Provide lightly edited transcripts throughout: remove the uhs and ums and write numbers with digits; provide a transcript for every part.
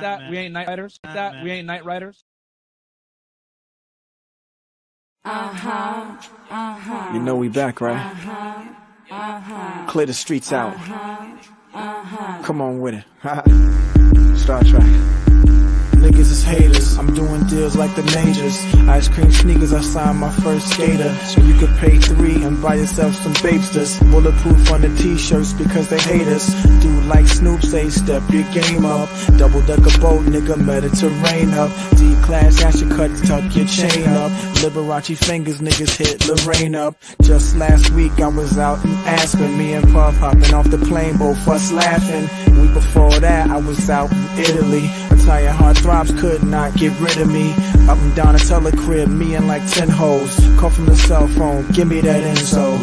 That we ain't night riders. That we ain't night riders. You know we back, right? Clear the streets out. Come on with it. Star Trek. Niggas is haters, I'm doing deals like the majors. Ice cream sneakers, I signed my first skater. So you could pay $3 and buy yourself some babesters. Bulletproof on the t-shirts because they hate us. Dude like Snoop say, step your game up. Double-decker boat, nigga, Mediterranean up. D-class, ash your cuts, tuck your chain up. Liberace fingers, niggas hit Lorraine up. Just last week I was out in Aspen. Me and Puff hopping off the plane, both us laughing. Week before that I was out in Italy. Italian heartthrobs could not get rid of me. Up and down a telecrib, me and like 10 hoes. Call from the cell phone, give me that info.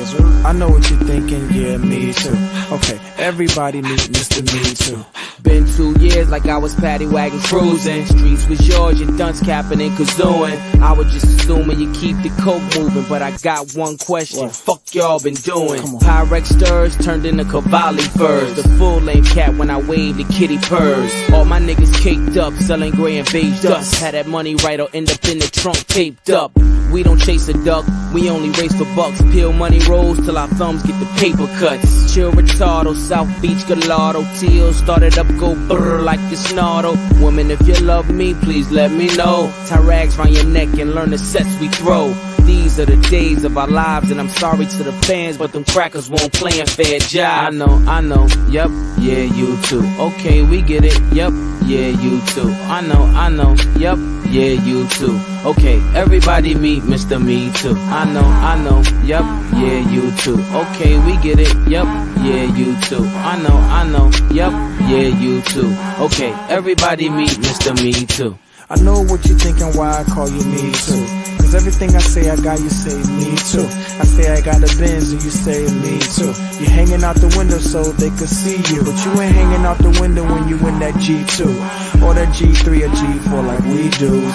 I know what you're thinking, yeah, me too. Okay, everybody meet Mr. Me Too. Been 2 years like I was paddy wagon cruising. Streets was yours, your dunce capping and kazooing. I was just assuming you keep the coke moving, but I got one question. What? Fuck y'all been doing? Pyrex stirs turned into Cavalli furs. The full-length cat when I waved the kitty purrs. All my niggas caked up, selling gray and beige dust. Had that money right or end up in the trunk taped up. We don't chase a duck, we only race for bucks. Peel money rolls till our thumbs get the paper cuts. Chill retardo, South Beach Gallardo. Teal started up, go brrr like the snarl. Woman, if you love me, please let me know. Tie rags round your neck and learn the sets we throw. These are the days of our lives, and I'm sorry to the fans, but them crackers won't play a fair job. I know, yup, yeah, you too. Okay, we get it, yup, yeah, you too. I know, yup, yeah, you too. Okay, everybody meet Mr. Me Too. I know, yup, yeah, you too. Okay, we get it, yup, yeah, you too. I know, yup, yeah, you too. Okay, everybody meet Mr. Me Too. I know what you're thinking, why I call you Me Too. Cause everything I say I got, you say me too. I say I got a Benz and you say me too. You hanging out the window so they could see you, but you ain't hanging out the window when you in that G2 or that G3 or G4 like we do.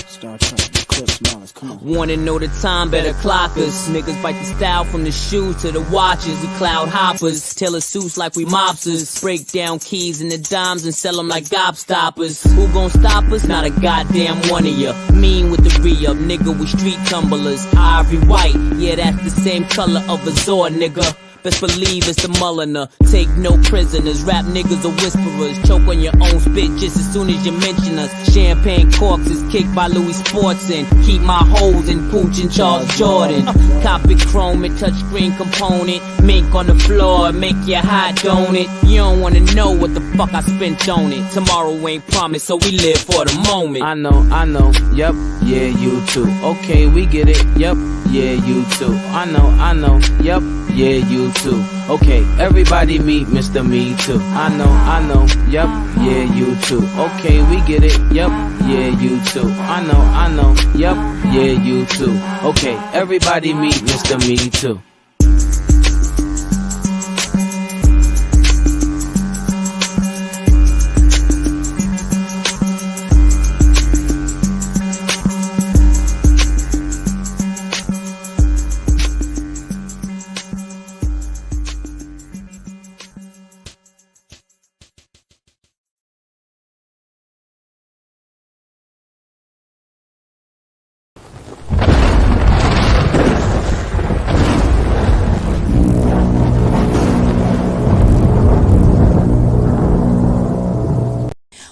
Star Trek, clip smilers, come on. Wanna know the time, better clock us. Niggas bite the style from the shoes to the watches. We cloud hoppers, tailor suits like we mobsters. Break down keys and the dimes and sell them like gobstoppers. Who gon' stop us? Not a goddamn one of ya. Mean with the re-up, nigga, we street tumblers. Ivory white, yeah, that's the same color of a Zord, nigga. Best believe it's the Mulliner. Take no prisoners. Rap niggas are whisperers. Choke on your own spit just as soon as you mention us. Champagne corks is kicked by Louis Sportson. Keep my hoes in Pooch and Charles Jordan. Copy chrome and touchscreen component. Mink on the floor, make you hot, don't it? You don't wanna know what the fuck I spent on it. Tomorrow ain't promised, so we live for the moment. I know, yup, yeah, you too. Okay, we get it, yup, yeah, you too. I know, yup, yeah, you too. Okay, everybody meet Mr. Me Too. I know, yup, yeah, you too. Okay, we get it, yup, yeah, you too. I know, yup, yeah, you too. Okay, everybody meet Mr. Me Too.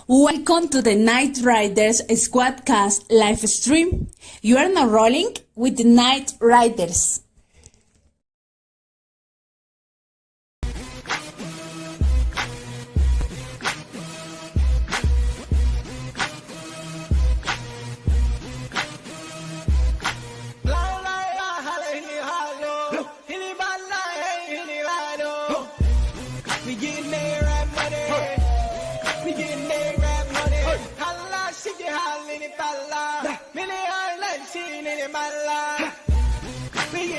Welcome to the Night Riders Squadcast live stream. You are now rolling with the Night Riders. We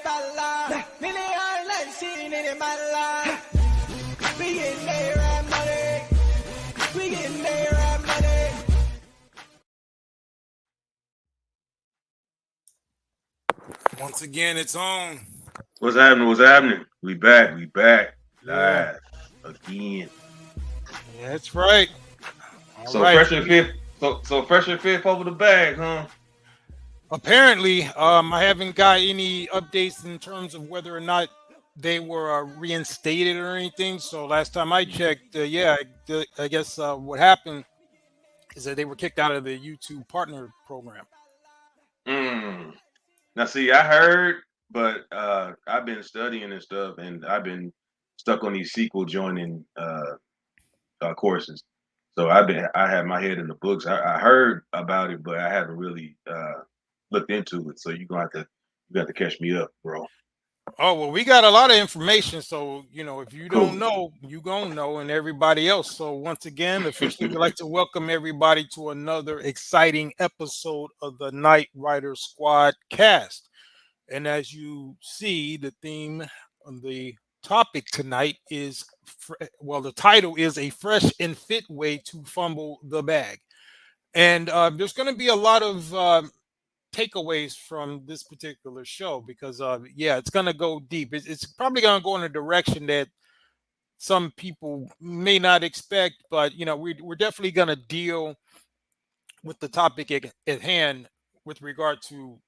follow. Million life seen in my life. We getting there, right money. We getting there, right money. Once again, it's on. What's happening? What's happening? We back. We back. Yeah. Live again. Yeah, that's right. All So right. fresh and fifth. So fresh and fifth over the bag, huh? Apparently, I haven't got any updates in terms of whether or not they were reinstated or anything. So last time I checked, I guess what happened is that they were kicked out of the YouTube partner program. Now, see, I heard, but I've been studying and stuff, and I've been stuck on these sequel joining courses. So I had my head in the books. I heard about it, but I haven't really looked into it. So you got to catch me up, bro. Oh, well, we got a lot of information. So, if you Cool. don't know, you gonna know, and everybody else. So once again, officially, we'd like to welcome everybody to another exciting episode of the Night Riders Squad cast. And as you see, the theme on the topic tonight is, the title is A Fresh and Fit Way to Fumble the Bag. And there's going to be a lot of takeaways from this particular show because it's going to go deep. It's probably going to go in a direction that some people may not expect, but we're definitely going to deal with the topic at hand with regard to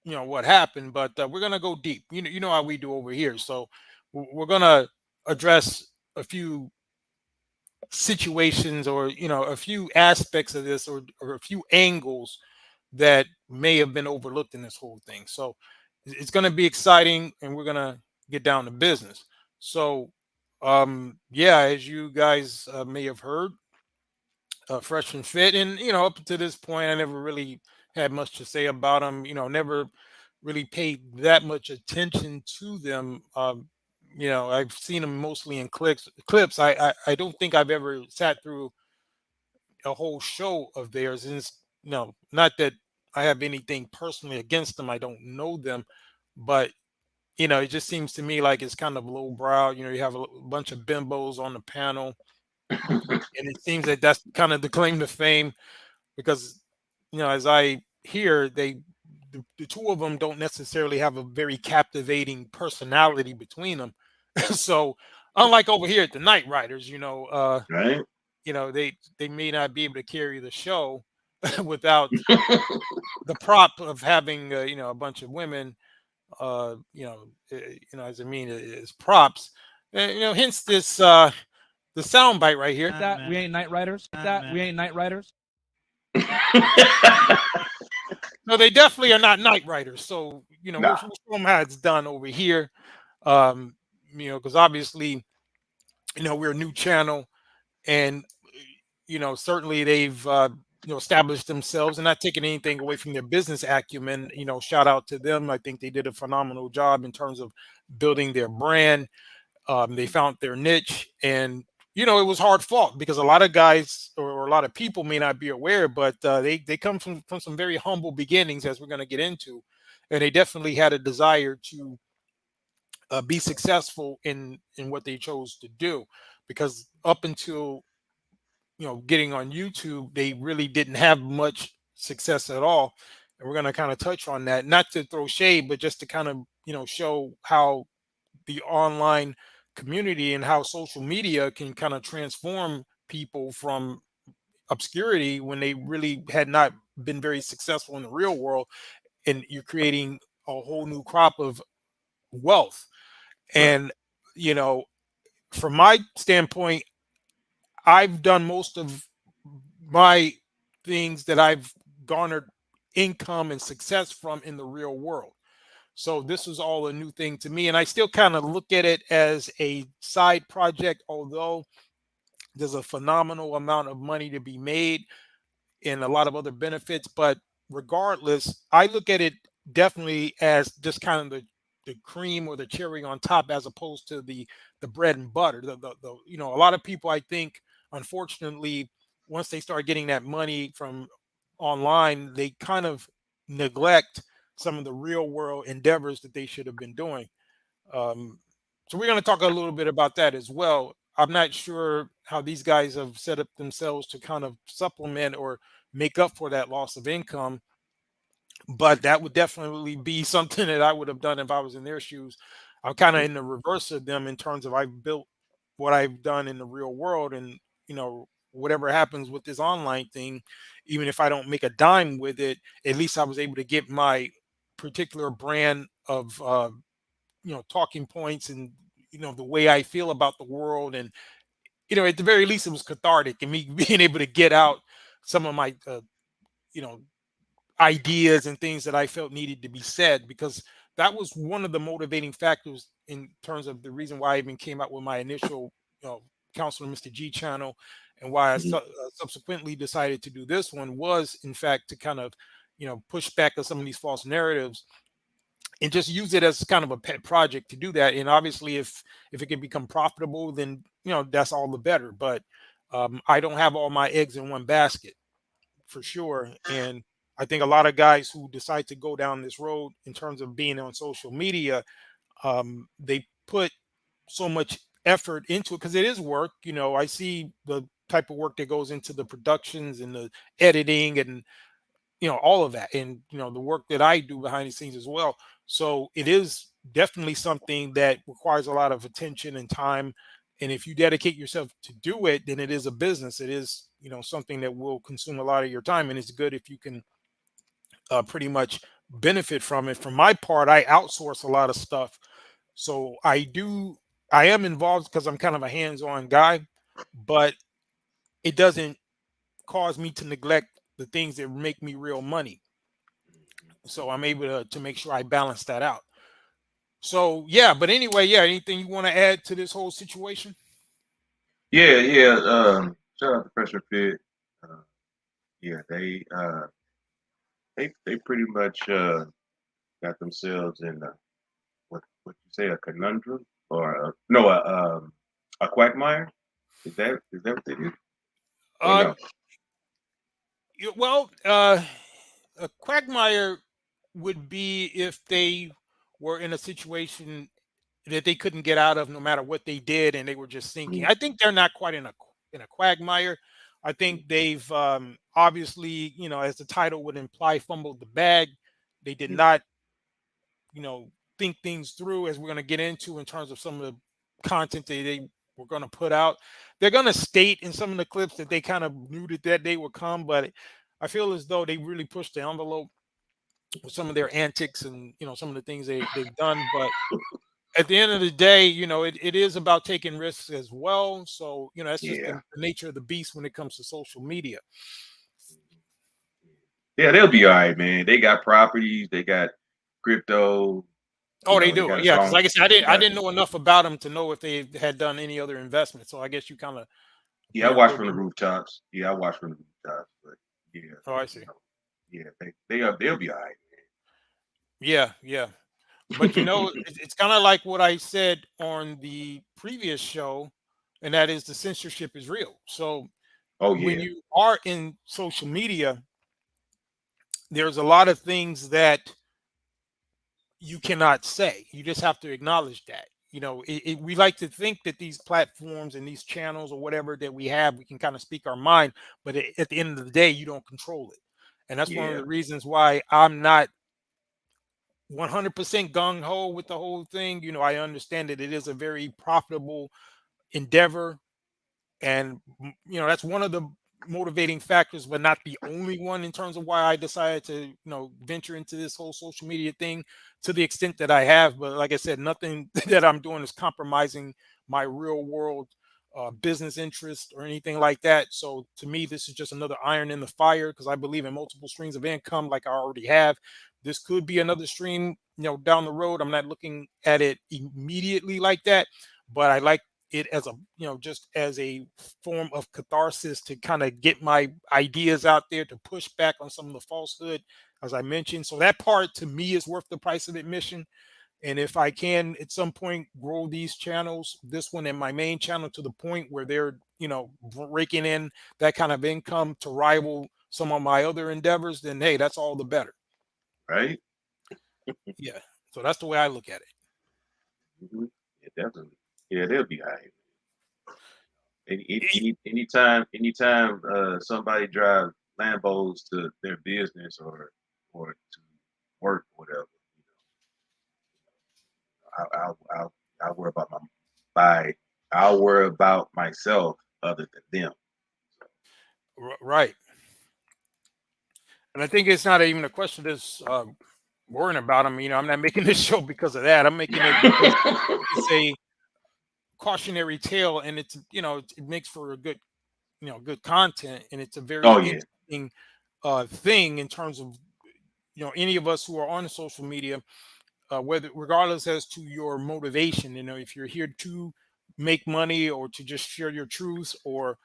what happened, but we're going to go deep. You know how we do over here. So we're going to address a few situations or a few aspects of this or a few angles that may have been overlooked in this whole thing. So it's going to be exciting, and we're going to get down to business. So as you guys may have heard, Fresh and Fit, and up to this point I never really had much to say about them. Never really paid that much attention to them. I've seen them mostly in clips. I don't think I've ever sat through a whole show of theirs. And not that I have anything personally against them. I don't know them, but it just seems to me like it's kind of lowbrow. You have a bunch of bimbos on the panel, and it seems that that's kind of the claim to fame because, as I hear, the two of them don't necessarily have a very captivating personality between them. So unlike over here at the Night Riders, Right? They may not be able to carry the show without the prop of having a bunch of women as I mean as props. Hence this the sound bite right here. We ain't Night Riders. We ain't Night Riders. No, they definitely are not Night Riders. So Nah. we'll show them how it's done over here. Because obviously, we're a new channel, and certainly they've established themselves and not taking anything away from their business acumen. Shout out to them. I think they did a phenomenal job in terms of building their brand. They found their niche, and it was hard fought because a lot of guys or a lot of people may not be aware, but they come from some very humble beginnings, as we're going to get into, and they definitely had a desire to be successful in what they chose to do, because up until getting on YouTube, they really didn't have much success at all. And we're going to kind of touch on that, not to throw shade, but just to kind of show how the online community and how social media can kind of transform people from obscurity when they really had not been very successful in the real world, and you're creating a whole new crop of wealth. And from my standpoint, I've done most of my things that I've garnered income and success from in the real world. So this was all a new thing to me, and I still kind of look at it as a side project, although there's a phenomenal amount of money to be made and a lot of other benefits. But regardless, I look at it definitely as just kind of the cream or the cherry on top, as opposed to the bread and butter. A lot of people, I think, unfortunately, once they start getting that money from online, they kind of neglect some of the real world endeavors that they should have been doing. So we're going to talk a little bit about that as well. I'm not sure how these guys have set up themselves to kind of supplement or make up for that loss of income, but that would definitely be something that I would have done if I was in their shoes. I'm kind of in the reverse of them in terms of I've built what I've done in the real world, and whatever happens with this online thing, even if I don't make a dime with it, at least I was able to get my particular brand of talking points and the way I feel about the world. And at the very least it was cathartic, and me being able to get out some of my you know ideas and things that I felt needed to be said, because that was one of the motivating factors in terms of the reason why I even came out with my initial Counselor Mr. G channel, and why I subsequently decided to do this one, was in fact to kind of push back on some of these false narratives and just use it as kind of a pet project to do that. And obviously if it can become profitable, then that's all the better. But I don't have all my eggs in one basket, for sure. And I think a lot of guys who decide to go down this road in terms of being on social media, they put so much effort into it because it is work. I see the type of work that goes into the productions and the editing and all of that, and the work that I do behind the scenes as well. So it is definitely something that requires a lot of attention and time. And if you dedicate yourself to do it, then it is a business. It is something that will consume a lot of your time, and it's good if you can pretty much benefit from it. For my part, I outsource a lot of stuff, so I am involved because I'm kind of a hands-on guy, but it doesn't cause me to neglect the things that make me real money. So I'm able to make sure I balance that out. So yeah, but anyway, yeah, anything you want to add to this whole situation? Yeah. Shout out to Pressure Fit. Uh, yeah, they pretty much got themselves in what you say, a conundrum, or no, a quagmire. Is that what they did? Or Uh, no? well, a quagmire would be if they were in a situation that they couldn't get out of no matter what they did, and they were just sinking. I think they're not quite in a quagmire. I think they've obviously, as the title would imply, fumbled the bag. They did not, think things through, as we're going to get into in terms of some of the content that they were going to put out. They're going to state in some of the clips that they kind of knew that day would come, but I feel as though they really pushed the envelope with some of their antics and some of the things they've done. But at the end of the day, it is about taking risks as well. So that's just Yeah, the nature of the beast when it comes to social media. yeah, they'll be all right, man. They got properties, they got crypto. Oh, they They do. got a Yeah, because song. like I said, They I got didn't know enough about them to know if they had done any other investment. So I guess you kind of Yeah, I pay a watch little from the bit. rooftops. Yeah, I watch from the rooftops. But yeah, Oh, I see. yeah, they'll be all right. Yeah, yeah. But it's kind of like what I said on the previous show, and that is the censorship is real. So Oh when yeah, you are in social media, there's a lot of things that you cannot say. You just have to acknowledge that. We like to think that these platforms and these channels or whatever that we have, we can kind of speak our mind, but at the end of the day, you don't control it. And that's one of yeah, the reasons why I'm not 100% gung ho with the whole thing. I understand that it is a very profitable endeavor, and that's one of the motivating factors, but not the only one, in terms of why I decided to venture into this whole social media thing to the extent that I have. But like I said, nothing that I'm doing is compromising my real world business interest or anything like that. So to me, this is just another iron in the fire, because I believe in multiple streams of income like I already have. This could be another stream down the road. I'm not looking at it immediately like that, but I like it as a just as a form of catharsis to kind of get my ideas out there, to push back on some of the falsehood, as I mentioned. So that part to me is worth the price of admission. And if I can at some point grow these channels, this one and my main channel, to the point where they're raking in that kind of income to rival some of my other endeavors, then hey, that's all the better. right. Yeah. So that's the way I look at it. Mm-hmm. Yeah, definitely. Yeah, they'll be all right. E- Anytime somebody drive Lambos to their business or to work, whatever, I'll worry about I'll worry about myself other than them. Right. And I think it's not even a question of this worrying about them. I'm not making this show because of that. I'm making it because it's a cautionary tale, and it's it makes for a good good content, and it's a very Oh yeah, interesting thing in terms of any of us who are on social media, whether regardless as to your motivation. If you're here to make money or to just share your truths or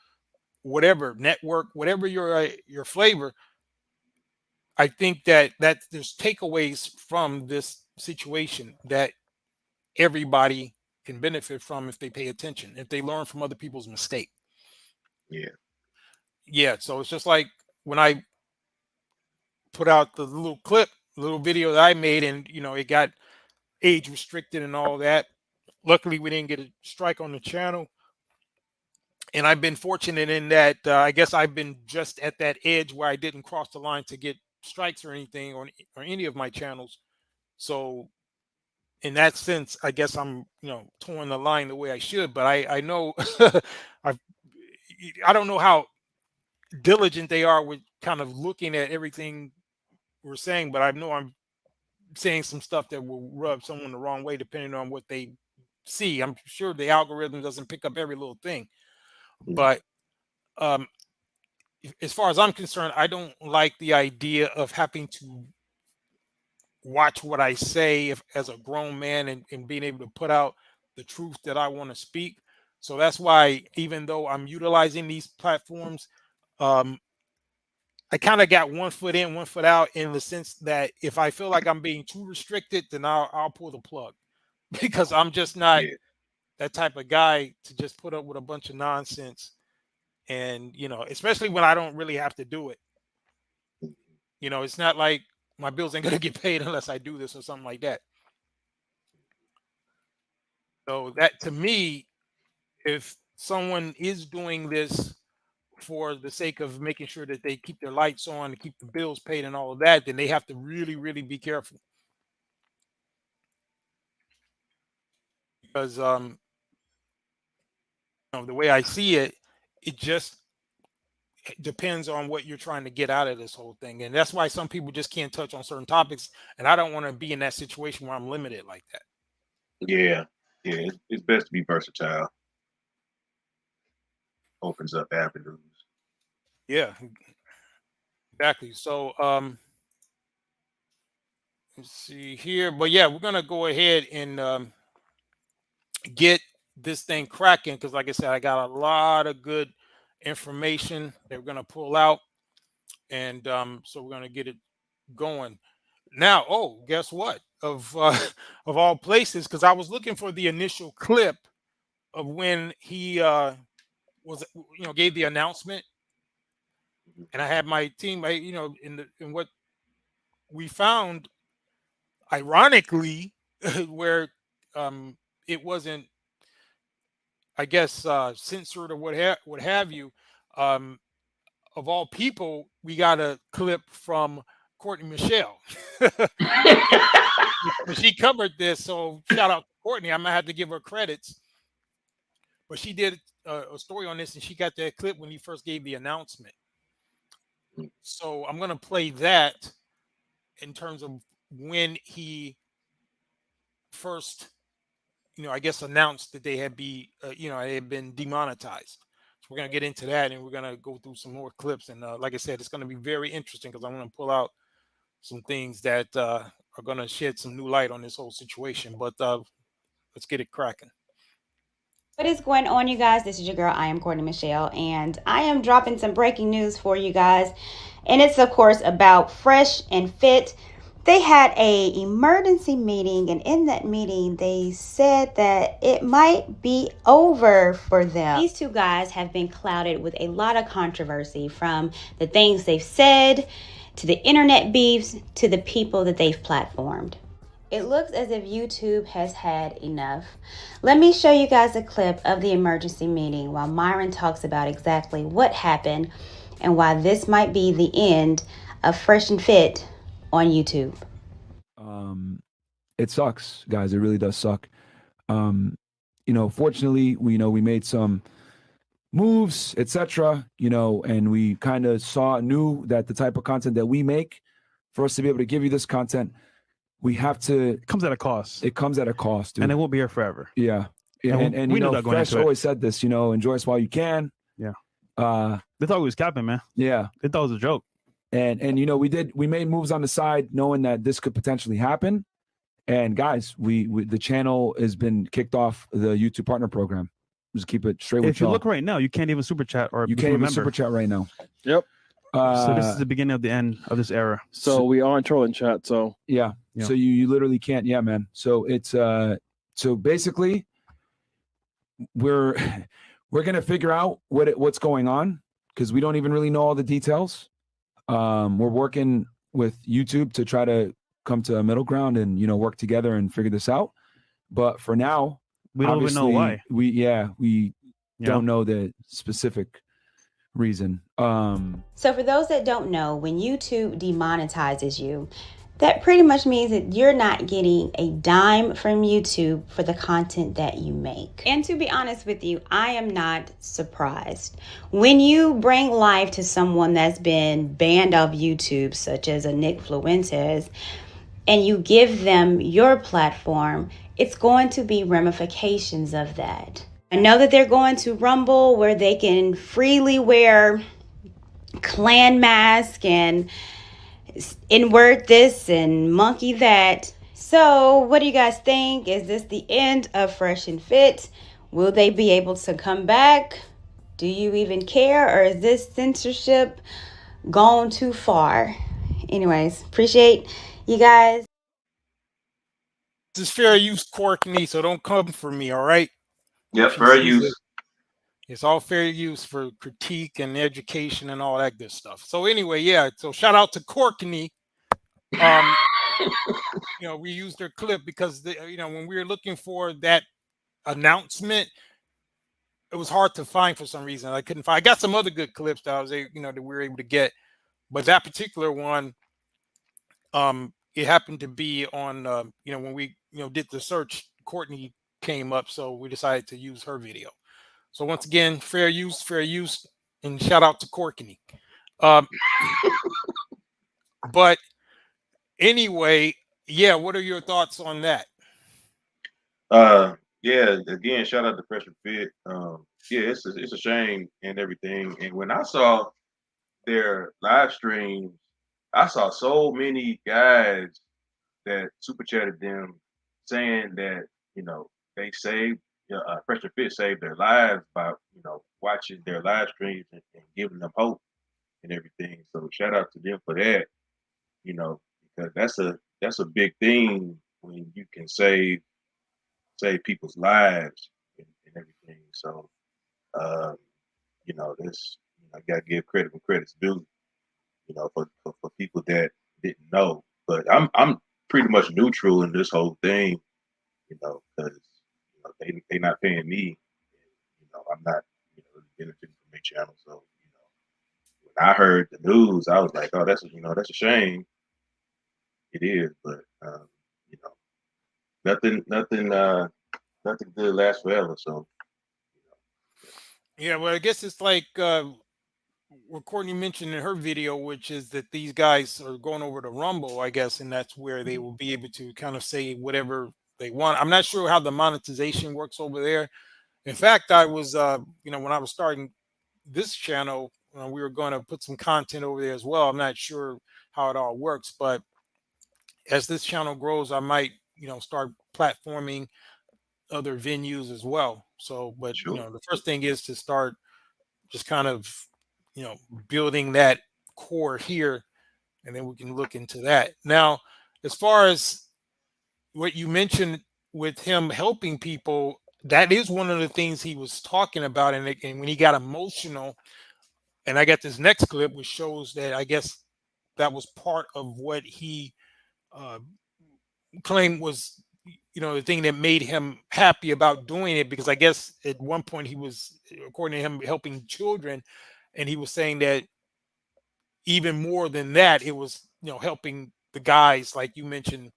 whatever network, whatever your flavor. I think that there's takeaways from this situation that everybody can benefit from if they pay attention, if they learn from other people's mistake. yeah, Yeah, so it's just like when I put out the little video that I made, and it got age restricted and all that. Luckily, we didn't get a strike on the channel, and I've been fortunate in that I guess I've been just at that edge where I didn't cross the line to get strikes or anything or any of my channels. So in that sense, I guess I'm, towing the line the way I should. But I know I I don't know how diligent they are with kind of looking at everything we're saying, but I know I'm saying some stuff that will rub someone the wrong way depending on what they see. I'm sure the algorithm doesn't pick up every little thing, yeah, but um, as far as I'm concerned, I don't like the idea of having to watch what I say as a grown man and being able to put out the truth that I want to speak. So that's why, even though I'm utilizing these platforms, um, I kind of got one foot in, one foot out, in the sense that if I feel like I'm being too restricted, then I'll pull the plug because I'm just not yeah. that type of guy to just put up with a bunch of nonsense. And especially when I don't really have to do it. It's not like my bills ain't gonna get paid unless I do this or something like that. So that, to me, if someone is doing this for the sake of making sure that they keep their lights on and keep the bills paid and all of that, then they have to really, really be careful. Because the way I see it, it just depends on what you're trying to get out of this whole thing. And that's why some people just can't touch on certain topics. And I don't want to be in that situation where I'm limited like that. Yeah, yeah. It's best to be versatile. Opens up avenues. Yeah, exactly. So let's see here. But yeah, we're gonna go ahead and get this thing cracking because, like I said, I got a lot of good information that we're gonna pull out, and so we're gonna get it going now. Oh, guess what? Of of all places, because I was looking for the initial clip of when he was gave the announcement, and I had my team. In what we found, ironically, where it wasn't, I guess, censored or what have you. Um, of all people, we got a clip from Courtney Michelle. She covered this, so shout out to Courtney. I might have to give her credits, but she did a story on this, and she got that clip when he first gave the announcement. So I'm gonna play that in terms of when he first, I guess, announced that they had they had been demonetized. So we're gonna get into that, and we're gonna go through some more clips. And like I said, it's gonna be very interesting because I'm gonna pull out some things that are gonna shed some new light on this whole situation. But let's get it cracking. What is going on, you guys? This is your girl, I am Courtney Michelle, and I am dropping some breaking news for you guys. And it's, of course, about Fresh and Fit. They had a emergency meeting, and in that meeting, they said that it might be over for them. These two guys have been clouded with a lot of controversy, from the things they've said, to the internet beefs, to the people that they've platformed. It looks as if YouTube has had enough. Let me show you guys a clip of the emergency meeting while Myron talks about exactly what happened and why this might be the end of Fresh and Fit on YouTube. It sucks, guys. It really does suck. Fortunately, we made some moves, etc. And we kind of knew that the type of content that we make, for us to be able to give you this content, we have to. It comes at a cost. It comes at a cost, dude. And it won't be here forever. Yeah. And we knew that going Fresh into it. always said this. Enjoy us while you can. Yeah. They thought we was capping, man. Yeah. They thought it was a joke. And we made moves on the side knowing that this could potentially happen. And guys, we the channel has been kicked off the YouTube partner program. Just keep it straight with If you look right now, you can't even super chat or you can't even super chat right now. Yep. So this is the beginning of the end of this era. So we are in trolling chat. So yeah. So you literally can't. Yeah, man. So it's so basically we're gonna figure out what's going on because we don't even really know all the details. We're working with YouTube to try to come to a middle ground and work together and figure this out. But for now, we don't even know why. We don't know the specific reason. So for those that don't know, when YouTube demonetizes you, that pretty much means that you're not getting a dime from YouTube for the content that you make. And to be honest with you, I am not surprised. When you bring life to someone that's been banned off YouTube, such as a Nick Fluentes, and you give them your platform, it's going to be ramifications of that. I know that they're going to Rumble where they can freely wear clan mask and invert this and monkey that. So what do you guys think? Is this the end of Fresh and Fit? Will they be able to come back? Do you even care? Or is this censorship gone too far? Anyways, appreciate you guys. This is fair use, Courtney, so don't come for me, all right? Yep, fair use. It's all fair use for critique and education and all that good stuff. So anyway, yeah, so shout out to Courtney. We used their clip because when we were looking for that announcement, it was hard to find for some reason. I couldn't find. I got some other good clips that I was that we were able to get, but that particular one, it happened to be on when we did the search, Courtney came up, so we decided to use her video. So once again, fair use, and shout out to Courtney. But anyway, yeah, what are your thoughts on that? Yeah, again, shout out to Fresh and Fit. Yeah, it's a shame and everything. And when I saw their live streams, I saw so many guys that super chatted them saying that they saved Fresh and Fit saved their lives by watching their live streams and giving them hope and everything. So shout out to them for that. Because that's a big thing when you can save people's lives and everything. So this I gotta give credit when credit's due. For people that didn't know, but I'm pretty much neutral in this whole thing. Because they not paying me. I'm not benefiting from their channel. So when I heard the news, I was like, oh, that's a shame. It is, but nothing good lasts forever. So yeah, well, I guess it's like what Courtney mentioned in her video, which is that these guys are going over to Rumble, I guess, and that's where they will be able to kind of say whatever they want. I'm not sure how the monetization works over there. In fact, I was when I was starting this channel, we were going to put some content over there as well. I'm not sure how it all works, but as this channel grows, I might start platforming other venues as well. So, but sure. The first thing is to start just kind of building that core here, and then we can look into that. Now, as far as what you mentioned with him helping people, that is one of the things he was talking about, and when he got emotional, and I got this next clip which shows that I guess that was part of what he claim was, the thing that made him happy about doing it, because I guess at one point he was, according to him, helping children, and he was saying that even more than that, it was, helping the guys, like you mentioned,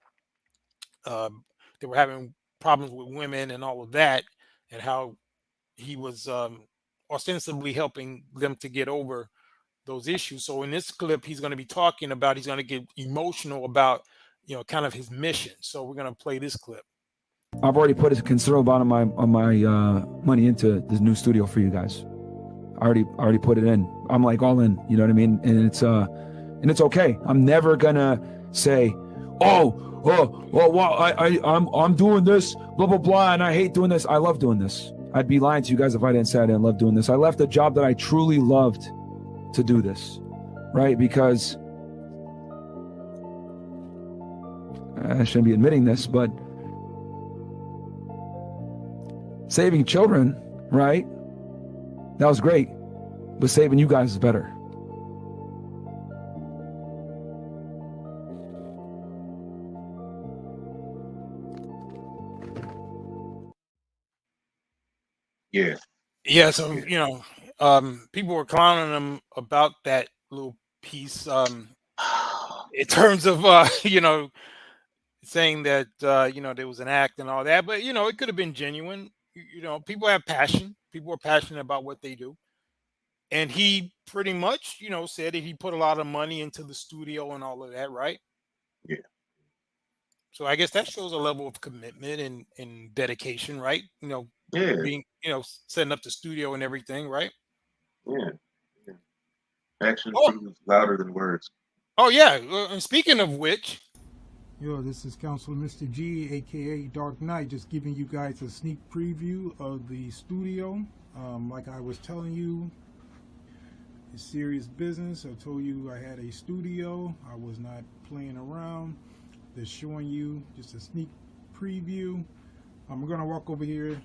they were having problems with women and all of that, and how he was ostensibly helping them to get over those issues. So in this clip, he's going to get emotional about, kind of his mission. So we're going to play this clip. I've already put a considerable amount of my money into this new studio for you guys. I already put it in. I'm like all in, you know what I mean? And it's okay. I'm never gonna say, I'm doing this, blah blah blah, and I hate doing this. I love doing this. I'd be lying to you guys if I didn't say I didn't love doing this. I left a job that I truly loved to do this, right? Because I shouldn't be admitting this, but saving children, right? That was great, but saving you guys is better. Yeah. So, people were clowning him about that little piece, in terms of, saying that, there was an act and all that, but, it could have been genuine. People have passion. People are passionate about what they do. And he pretty much, said that he put a lot of money into the studio and all of that, right? Yeah. So I guess that shows a level of commitment and dedication, right? Being, setting up the studio and everything, right? Yeah. Action speaks louder than words. Oh, yeah. And speaking of which, yo, this is Counselor Mr. G, aka Dark Knight, just giving you guys a sneak preview of the studio. Like I was telling you, it's serious business. I told you I had a studio. I was not playing around. Just showing you just a sneak preview. We're gonna walk over here.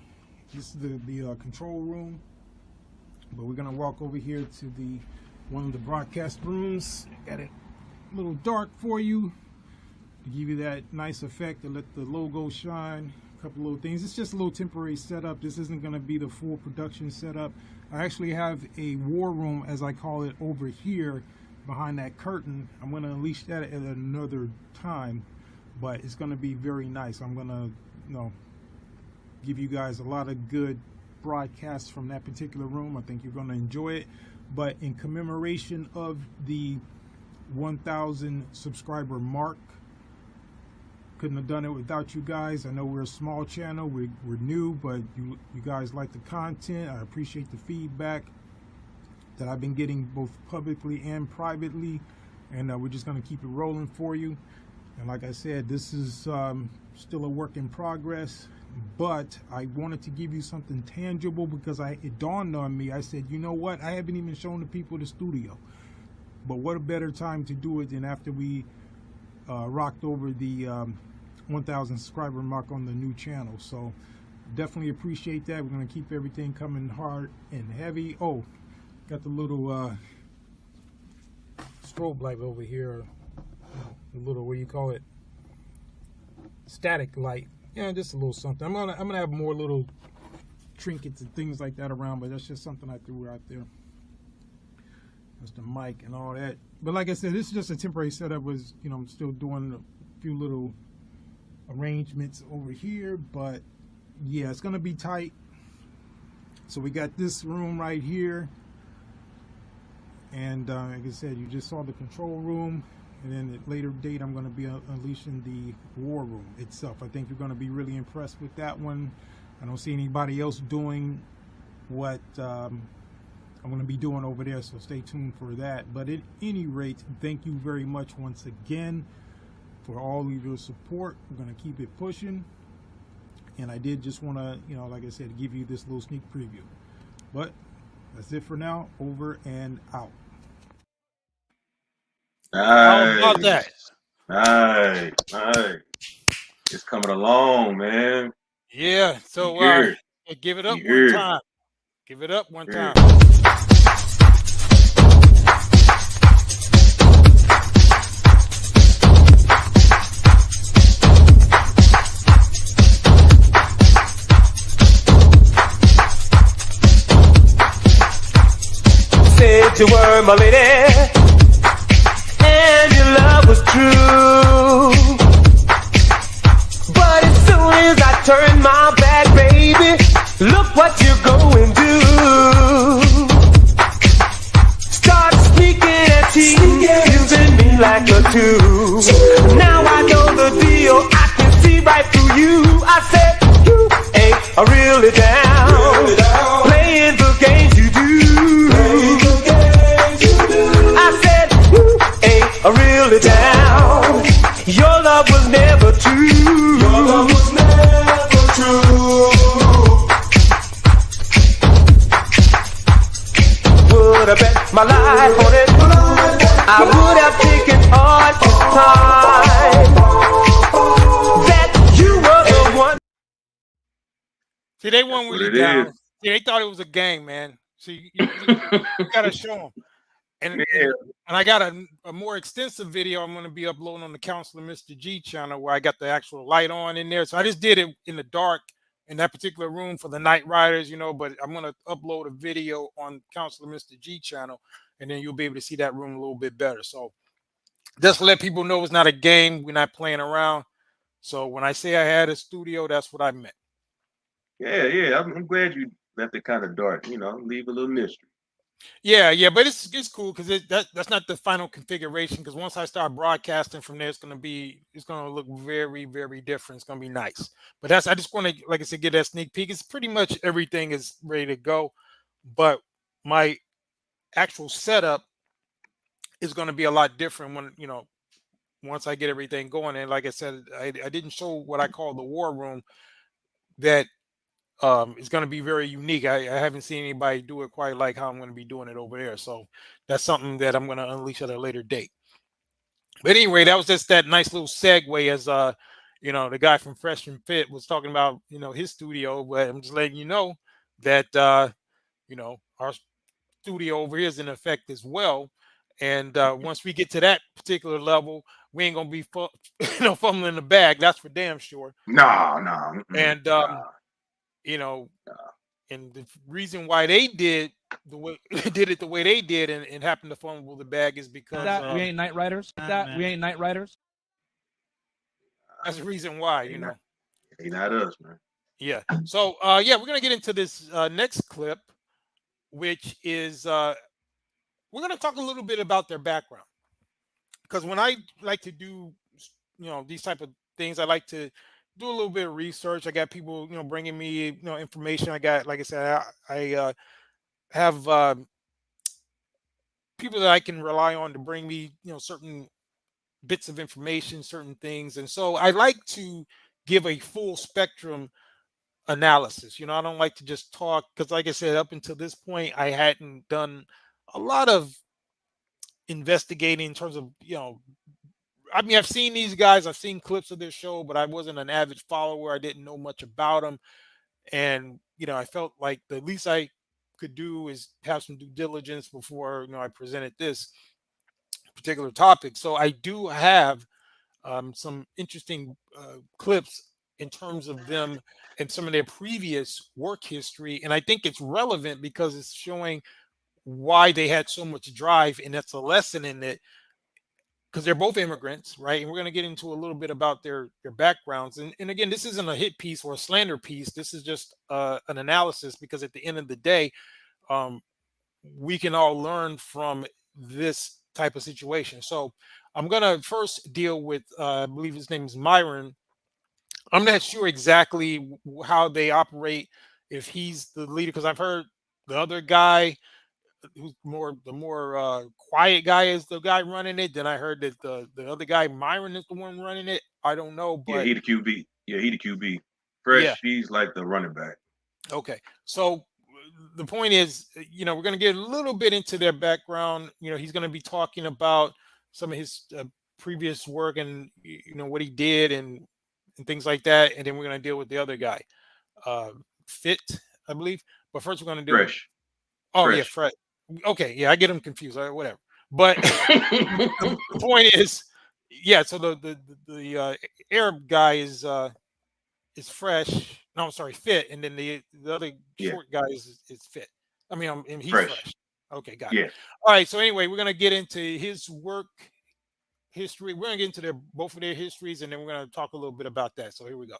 This is the control room, but we're gonna walk over here to one of the broadcast rooms. Got it a little dark for you to give you that nice effect, to let the logo shine. A couple little things. It's just a little temporary setup. This isn't gonna be the full production setup. I actually have a war room, as I call it, over here behind that curtain. I'm gonna unleash that at another time, but it's gonna be very nice. I'm gonna, give you guys a lot of good broadcasts from that particular room. I think you're gonna enjoy it. But in commemoration of the 1,000 subscriber mark, couldn't have done it without you guys. I know we're a small channel, we're new, but you guys like the content. I appreciate the feedback that I've been getting both publicly and privately, and we're just going to keep it rolling for you. And like I said, this is still a work in progress, but I wanted to give you something tangible because it dawned on me. I said, you know what, I haven't even shown the people the studio, but what a better time to do it than after we rocked over the 1,000 subscriber mark on the new channel. So definitely appreciate that. We're going to keep everything coming hard and heavy. Oh, got the little strobe light over here, a little, what do you call it, static light. Just a little something. I'm gonna have more little trinkets and things like that around, but that's just something I threw out there. That's the mic and all that. But like I said, this is just a temporary setup. I'm still doing a few little arrangements over here, but yeah, it's gonna be tight. So we got this room right here, and like I said, you just saw the control room, and then at a later date I'm going to be unleashing the war room itself. I think you're going to be really impressed with that one. I don't see anybody else doing what I'm going to be doing over there, so stay tuned for that. But at any rate, thank you very much once again for all of your support. We're going to keep it pushing, and I did just want to, like I said, give you this little sneak preview. But that's it for now. Over and out. How about that? Nice. It's coming along, man. Yeah. So give it up one time. Give it up one time. you were my lady, and your love was true. But as soon as I turned my back, baby, look what you're going to do. Start sneaking and cheating, using me like a tool. Now I know the deal, I can see right through you. I said, you ain't really down, playing the games you do. I said, you ain't really down, your love was never true. Your love was never true. Would have bet my life on it, I would have taken hard time that you were the one. See, they won't really down. See, they thought it was a gang, man. See, you gotta show them. And I got a more extensive video I'm going to be uploading on the Counselor Mr. G channel where I got the actual light on in there. So I just did it in the dark in that particular room for the Night Riders, you know, but I'm going to upload a video on Counselor Mr. G channel, and then you'll be able to see that room a little bit better. So just to let people know it's not a game. We're not playing around. So when I say I had a studio, that's what I meant. Yeah. I'm glad you left it kind of dark, you know, leave a little mystery. Yeah, but it's cool because that's not the final configuration. Because once I start broadcasting from there, it's gonna look very, very different. It's gonna be nice. But I just want to, like I said, get that sneak peek. It's pretty much everything is ready to go, but my actual setup is gonna be a lot different when once I get everything going. And like I said, I didn't show what I call the war room. That it's going to be very unique. I haven't seen anybody do it quite like how I'm going to be doing it over there. So that's something that I'm going to unleash at a later date. But anyway, that was just that nice little segue as the guy from Fresh and Fit was talking about, his studio. But I'm just letting you know that our studio over here is in effect as well. And once we get to that particular level, we ain't going to be fumbling the bag. That's for damn sure. No. And and the reason why they did the way they did and happened to fumble the bag is because we ain't Night Riders. We ain't Night Riders. That's the reason why, Ain't not us, man. Yeah. So we're gonna get into this next clip, which is we're gonna talk a little bit about their background. Because when I like to do these type of things, I like to do a little bit of research. I got people, bringing me, information. I got, like I said, I have people that I can rely on to bring me, certain bits of information, certain things. And so I like to give a full spectrum analysis. I don't like to just talk because, like I said, up until this point, I hadn't done a lot of investigating in terms of, I mean, I've seen these guys, I've seen clips of their show, but I wasn't an avid follower. I didn't know much about them. And, I felt like the least I could do is have some due diligence before, I presented this particular topic. So I do have some interesting clips in terms of them and some of their previous work history. And I think it's relevant because it's showing why they had so much drive. And that's a lesson in it. Because they're both immigrants, right? And we're going to get into a little bit about their backgrounds. And again, this isn't a hit piece or a slander piece. This is just an analysis because at the end of the day, we can all learn from this type of situation. So I'm going to first deal with, I believe his name is Myron. I'm not sure exactly how they operate, if he's the leader, because I've heard the other guy who's the more quiet guy is the guy running it. Then I heard that the other guy, Myron, is the one running it. I don't know, but yeah, he the QB. Yeah, he the QB. Fresh, he's like the running back. Okay, so the point is, we're going to get a little bit into their background. He's going to be talking about some of his previous work and what he did and things like that, and then we're going to deal with the other guy, Fit, I believe. But first, we're going to do Fresh. Yeah, Fresh. Okay, yeah, I get them confused. All right, whatever. But the point is, yeah. So the Arab guy is Fresh. No, I'm sorry, Fit, and then the other short guy is Fit. I mean, he's fresh. Okay, got it. Yeah. All right. So anyway, we're gonna get into his work history. We're gonna get into both of their histories, and then we're gonna talk a little bit about that. So here we go.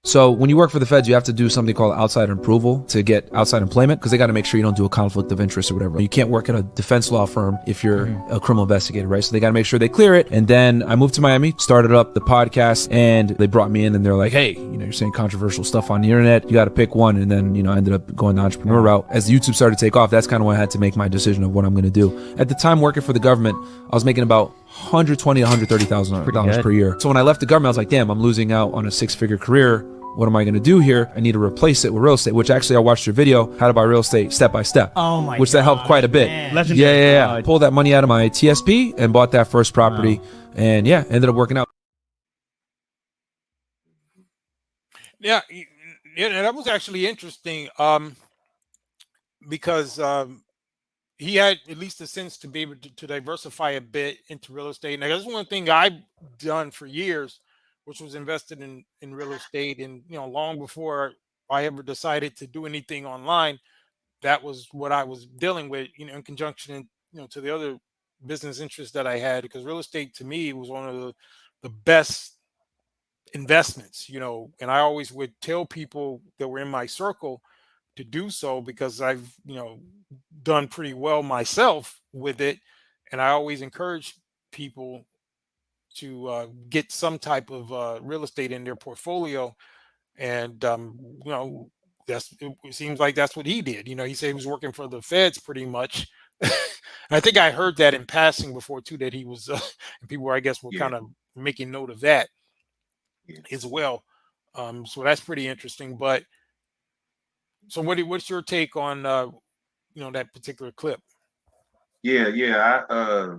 So when you work for the feds, you have to do something called outside approval to get outside employment because they got to make sure you don't do a conflict of interest or whatever. You can't work at a defense law firm if you're a criminal investigator, right? So they got to make sure they clear it. And then I moved to Miami, started up the podcast, and they brought me in and they're like, hey, you're saying controversial stuff on the internet. You got to pick one. And then, I ended up going the entrepreneur route. As YouTube started to take off, that's kind of when I had to make my decision of what I'm going to do. At the time, working for the government, I was making about $120,000 to $130,000 per year. So when I left the government, I was like, damn, I'm losing out on a 6-figure career. What am I going to do here? I need to replace it with real estate, which actually I watched your video, how to buy real estate step by step. Oh my Which that helped quite a bit. Yeah. Pulled that money out of my TSP and bought that first property. Wow. And ended up working out. Yeah, that was actually interesting. Because he had at least a sense to be able to diversify a bit into real estate. And that's one thing I've done for years, which was invested in real estate. And, long before I ever decided to do anything online, that was what I was dealing with, in conjunction, to the other business interests that I had, because real estate to me was one of the best investments, and I always would tell people that were in my circle to do so because I've, done pretty well myself with it. And I always encourage people to get some type of real estate in their portfolio. And, it seems like that's what he did. He said he was working for the feds pretty much. I think I heard that in passing before too, that he was, and people, I guess, were kind of making note of that as well. So that's pretty interesting. But so what's your take on, that particular clip? I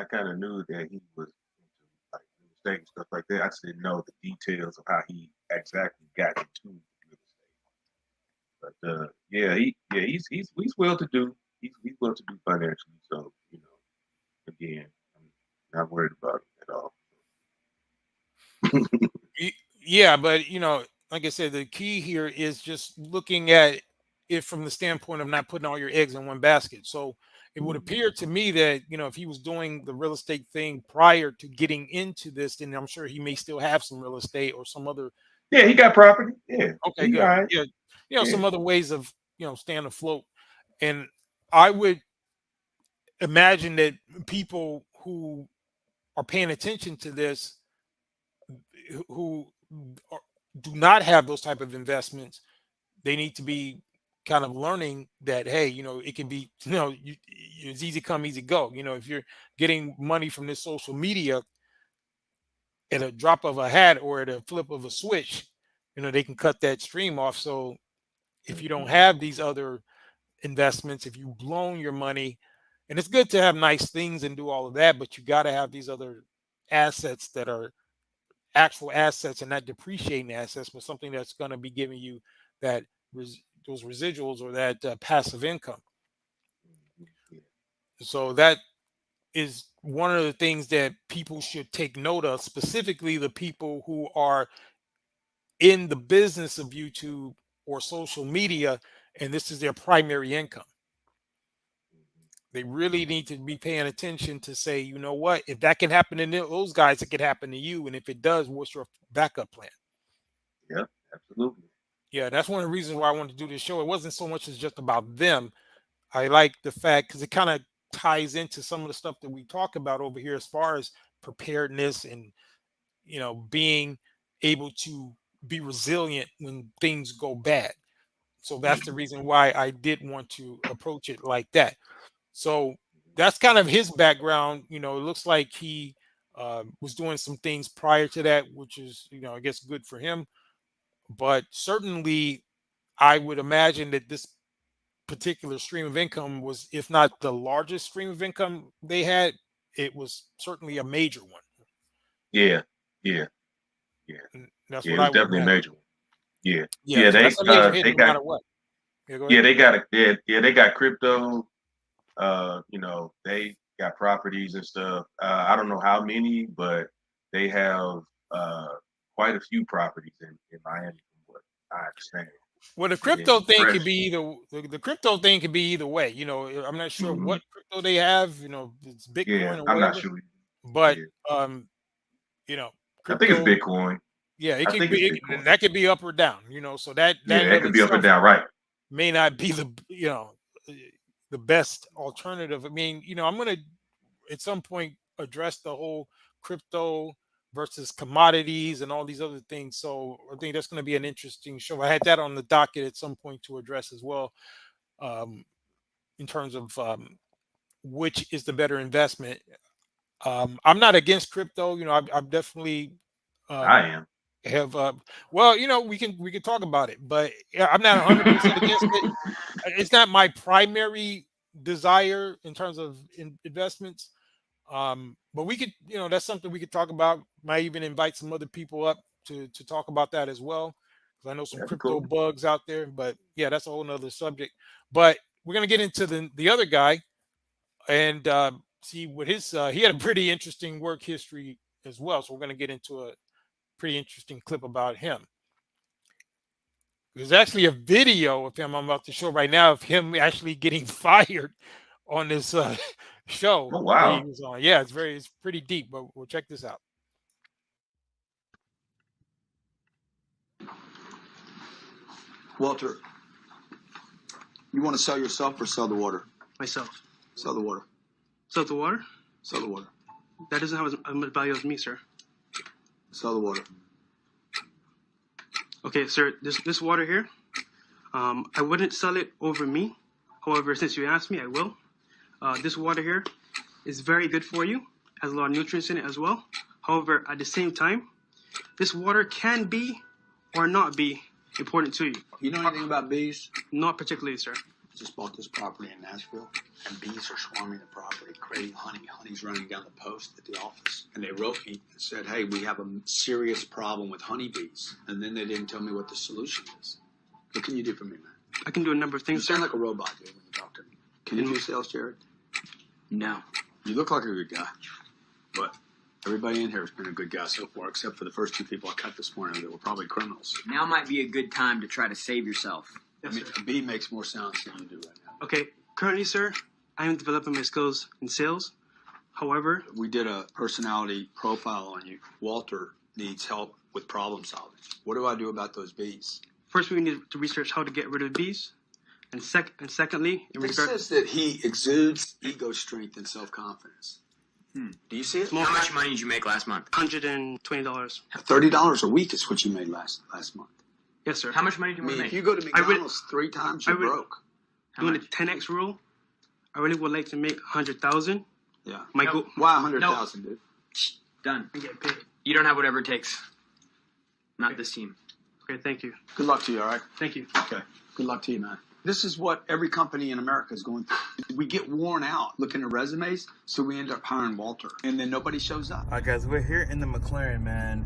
kind of knew that he was into like real estate and stuff like that. I just didn't know the details of how he exactly got into real estate. But he's well to do. He's well to do financially. So again, I'm not worried about it at all. Yeah, but like I said, the key here is just looking at it from the standpoint of not putting all your eggs in one basket. So it would appear to me that, if he was doing the real estate thing prior to getting into this, then I'm sure he may still have some real estate or some other. Yeah, he got property. Yeah. Okay, good. Right. Yeah. Some other ways of, staying afloat. And I would imagine that people who are paying attention to this, who do not have those type of investments, they need to be kind of learning that, hey, it can be, it's easy come, easy go. If you're getting money from this social media at a drop of a hat or at a flip of a switch, they can cut that stream off. So if you don't have these other investments, if you've blown your money, and it's good to have nice things and do all of that, but you got to have these other assets that are actual assets and not depreciating assets, but something that's going to be giving you that those residuals or that passive income. So that is one of the things that people should take note of, specifically the people who are in the business of YouTube or social media, and this is their primary income. They really need to be paying attention to say, you know what, if that can happen to those guys, it could happen to you. And if it does, what's your backup plan? Yeah, absolutely. Yeah, that's one of the reasons why I wanted to do this show. It wasn't so much as just about them. I like the fact, because it kind of ties into some of the stuff that we talk about over here as far as preparedness and, being able to be resilient when things go bad. So that's the reason why I did want to approach it like that. So that's kind of his background. It looks like he was doing some things prior to that, which is, I guess good for him. But certainly I would imagine that this particular stream of income was, if not the largest stream of income they had, it was certainly a major one. Yeah. That's what I was definitely a major one. Yeah. So that's a major hit no matter what. They got crypto. They got properties and stuff. I don't know how many, but they have quite a few properties in Miami, from what I understand. Well, the crypto thing fresh. could be the crypto thing could be either way. You know, I'm not sure what crypto they have. You know, it's Bitcoin or I'm not whatever. sure. But you know, I think it's crypto. Bitcoin. Yeah, it I could think it's be. Bitcoin. That could be up or down. You know, so that in it of could be up and itself down, right? may not be the best alternative. I mean, I'm going to at some point address the whole crypto versus commodities and all these other things. So I think that's going to be an interesting show. I had that on the docket at some point to address as well, in terms of which is the better investment. I'm not against crypto. I'm definitely I am. have well, we can talk about it, but yeah, I'm not 100% against it. It's not my primary desire in terms of investments. But we could, that's something we could talk about. Might even invite some other people up to talk about that as well, because I know some That'd be crypto cool. bugs out there. But yeah, that's a whole nother subject. But we're gonna get into the other guy and see what his he had a pretty interesting work history as well. So we're gonna get into a pretty interesting clip about him. There's actually a video of him I'm about to show right now of him actually getting fired on this show. Oh, that he wow. was on. Yeah, it's pretty deep, but we'll check this out. Walter, you want to sell yourself or sell the water? Myself. Sell the water. Sell the water? Sell the water. That doesn't have as much value as me, sir. Sell the water. Okay, sir, this water here, I wouldn't sell it over me. However, since you asked me, I will. This water here is very good for you. Has a lot of nutrients in it as well. However, at the same time, this water can be or not be important to you. You know anything about bees? Not particularly, sir. Just bought this property in Nashville, and bees are swarming the property, creating honey. Honey's running down the post at the office. And they wrote me and said, hey, we have a serious problem with honeybees. And then they didn't tell me what the solution is. What can you do for me, man? I can do a number of things, You sound sir. like a robot, dude, when you talk to me. Can you do sales, Jared? No. You look like a good guy. But everybody in here has been a good guy so far, except for the first two people I cut this morning that were probably criminals. Now might be a good time to try to save yourself. Yes, I mean, sir. a bee makes more sense than you do right now. Okay, currently, sir, I am developing my skills in sales. However, We did a personality profile on you. Walter needs help with problem solving. What do I do about those bees? first we need to research how to get rid of bees. And secondly, in It regard says that he exudes ego strength and self-confidence. Do you see it? How much money did you make last month? $120. $30 a week is what you made last month. Yes, sir. How much money do I you want mean, to if make? you go to McDonald's 3 times, you're broke. Doing the 10x rule, I really would like to make 100,000. Yeah. My goal. Why 100,000, dude? Done. I get paid. You don't have whatever it takes. Not this team. Okay, thank you. Good luck to you, all right? Thank you. Okay. Good luck to you, man. This is what every company in America is going through. We get worn out looking at resumes, so we end up hiring Walter. And then nobody shows up. All right, guys, we're here in the McLaren, man,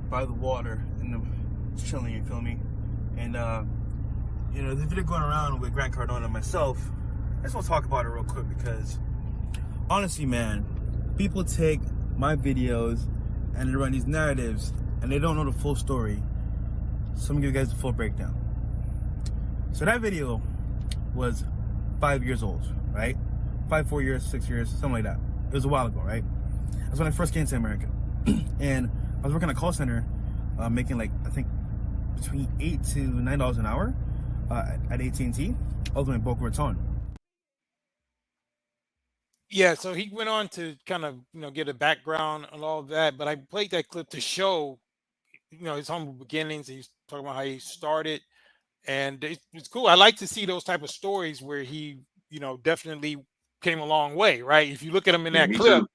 by the water, just chilling, you feel me? And, this video going around with Grant Cardone and myself, I just want to talk about it real quick because, honestly, man, people take my videos and they run these narratives and they don't know the full story. So I'm going to give you guys the full breakdown. So that video was 5 years old, right? 4 years, 6 years, something like that. It was a while ago, right? That's when I first came to America. And I was working at a call center, making like, I think, between $8 to $9 an hour at AT&T, ultimately in Boca Raton. Yeah, so he went on to kind of, get a background and all of that. But I played that clip to show, his humble beginnings. He's talking about how he started. And it's cool. I like to see those type of stories where he, definitely came a long way, right? If you look at him in that clip,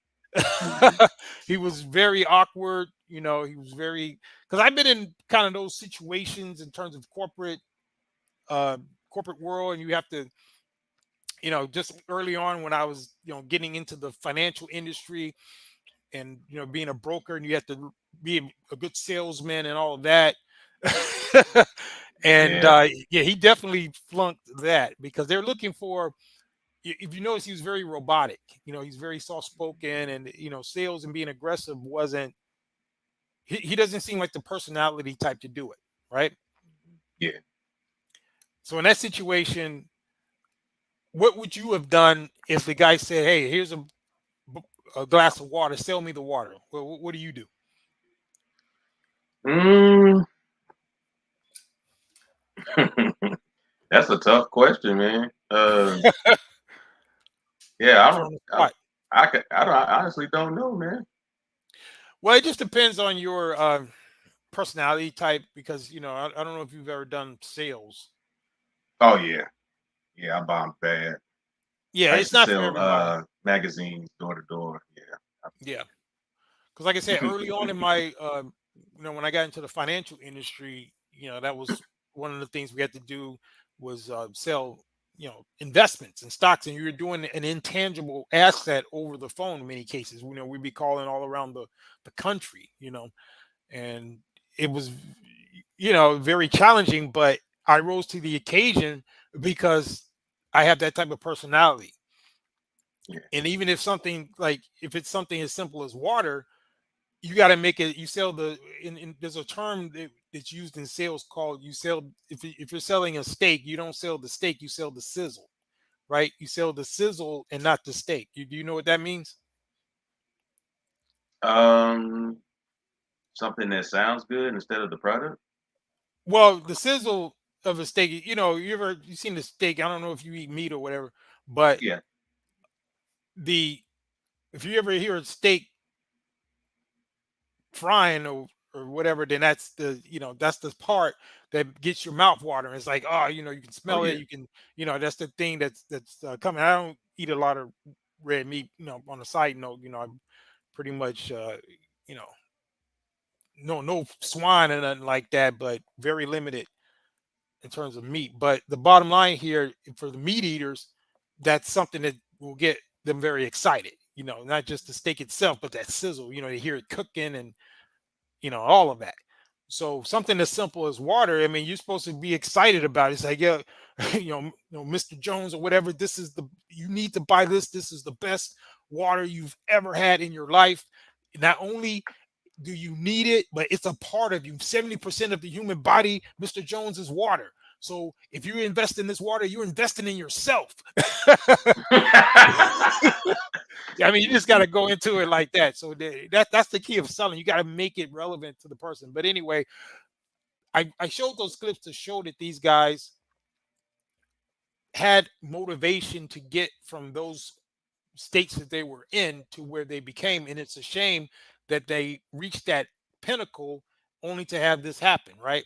he was very awkward. He was very, because I've been in kind of those situations in terms of corporate world, and you have to, just early on when I was, getting into the financial industry and, being a broker, and you have to be a good salesman and all of that. And he definitely flunked that because they're looking for, if you notice, he was very robotic. He's very soft-spoken, and, sales and being aggressive wasn't, he doesn't seem like the personality type to do it, right? Yeah. So in that situation, what would you have done if the guy said, "Hey, here's a glass of water. Sell me the water"? Well, what do you do? That's a tough question, man. Yeah, Put you on the spot. I honestly don't know, man. Well, it just depends on your personality type because I don't know if you've ever done sales. Oh yeah, yeah, I bombed bad. Yeah, I used it's to not for sell everybody. magazines door to door. Yeah, because like I said, early on in my, when I got into the financial industry, that was one of the things we had to do was sell, investments and stocks, and you were doing an intangible asset over the phone in many cases. We'd be calling all around the country, and it was, very challenging, but I rose to the occasion because I have that type of personality. Yeah. And even if it's something as simple as water, you got to make it. You sell there's a term that's used in sales called you sell. If you're selling a steak, you don't sell the steak, you sell the sizzle, right? You sell the sizzle and not the steak. Do you know what that means? Something that sounds good instead of the product. Well, the sizzle of a steak, you seen the steak? I don't know if you eat meat or whatever, but Yeah. if you ever hear a steak frying or whatever, then that's the part that gets your mouth watering. It's like, oh, you can Oh smell it. yeah. You can, that's the thing that's coming. I don't eat a lot of red meat. On a side note, I'm pretty much, you know, no swine and nothing like that, but very limited in terms of meat. But the bottom line here for the meat eaters, that's something that will get them very excited. Not just the steak itself, but that sizzle. They hear it cooking and all of that. So something as simple as water, I mean, you're supposed to be excited about it. It's like, yeah, Mr. Jones or whatever, you need to buy this. This is the best water you've ever had in your life. Not only do you need it, but it's a part of you. 70% of the human body, Mr. Jones, is water. So if you invest in this water, you're investing in yourself. I mean, you just got to go into it like that. So that's the key of selling. You got to make it relevant to the person. But anyway, I showed those clips to show that these guys had motivation to get from those states that they were in to where they became. And it's a shame that they reached that pinnacle only to have this happen, right?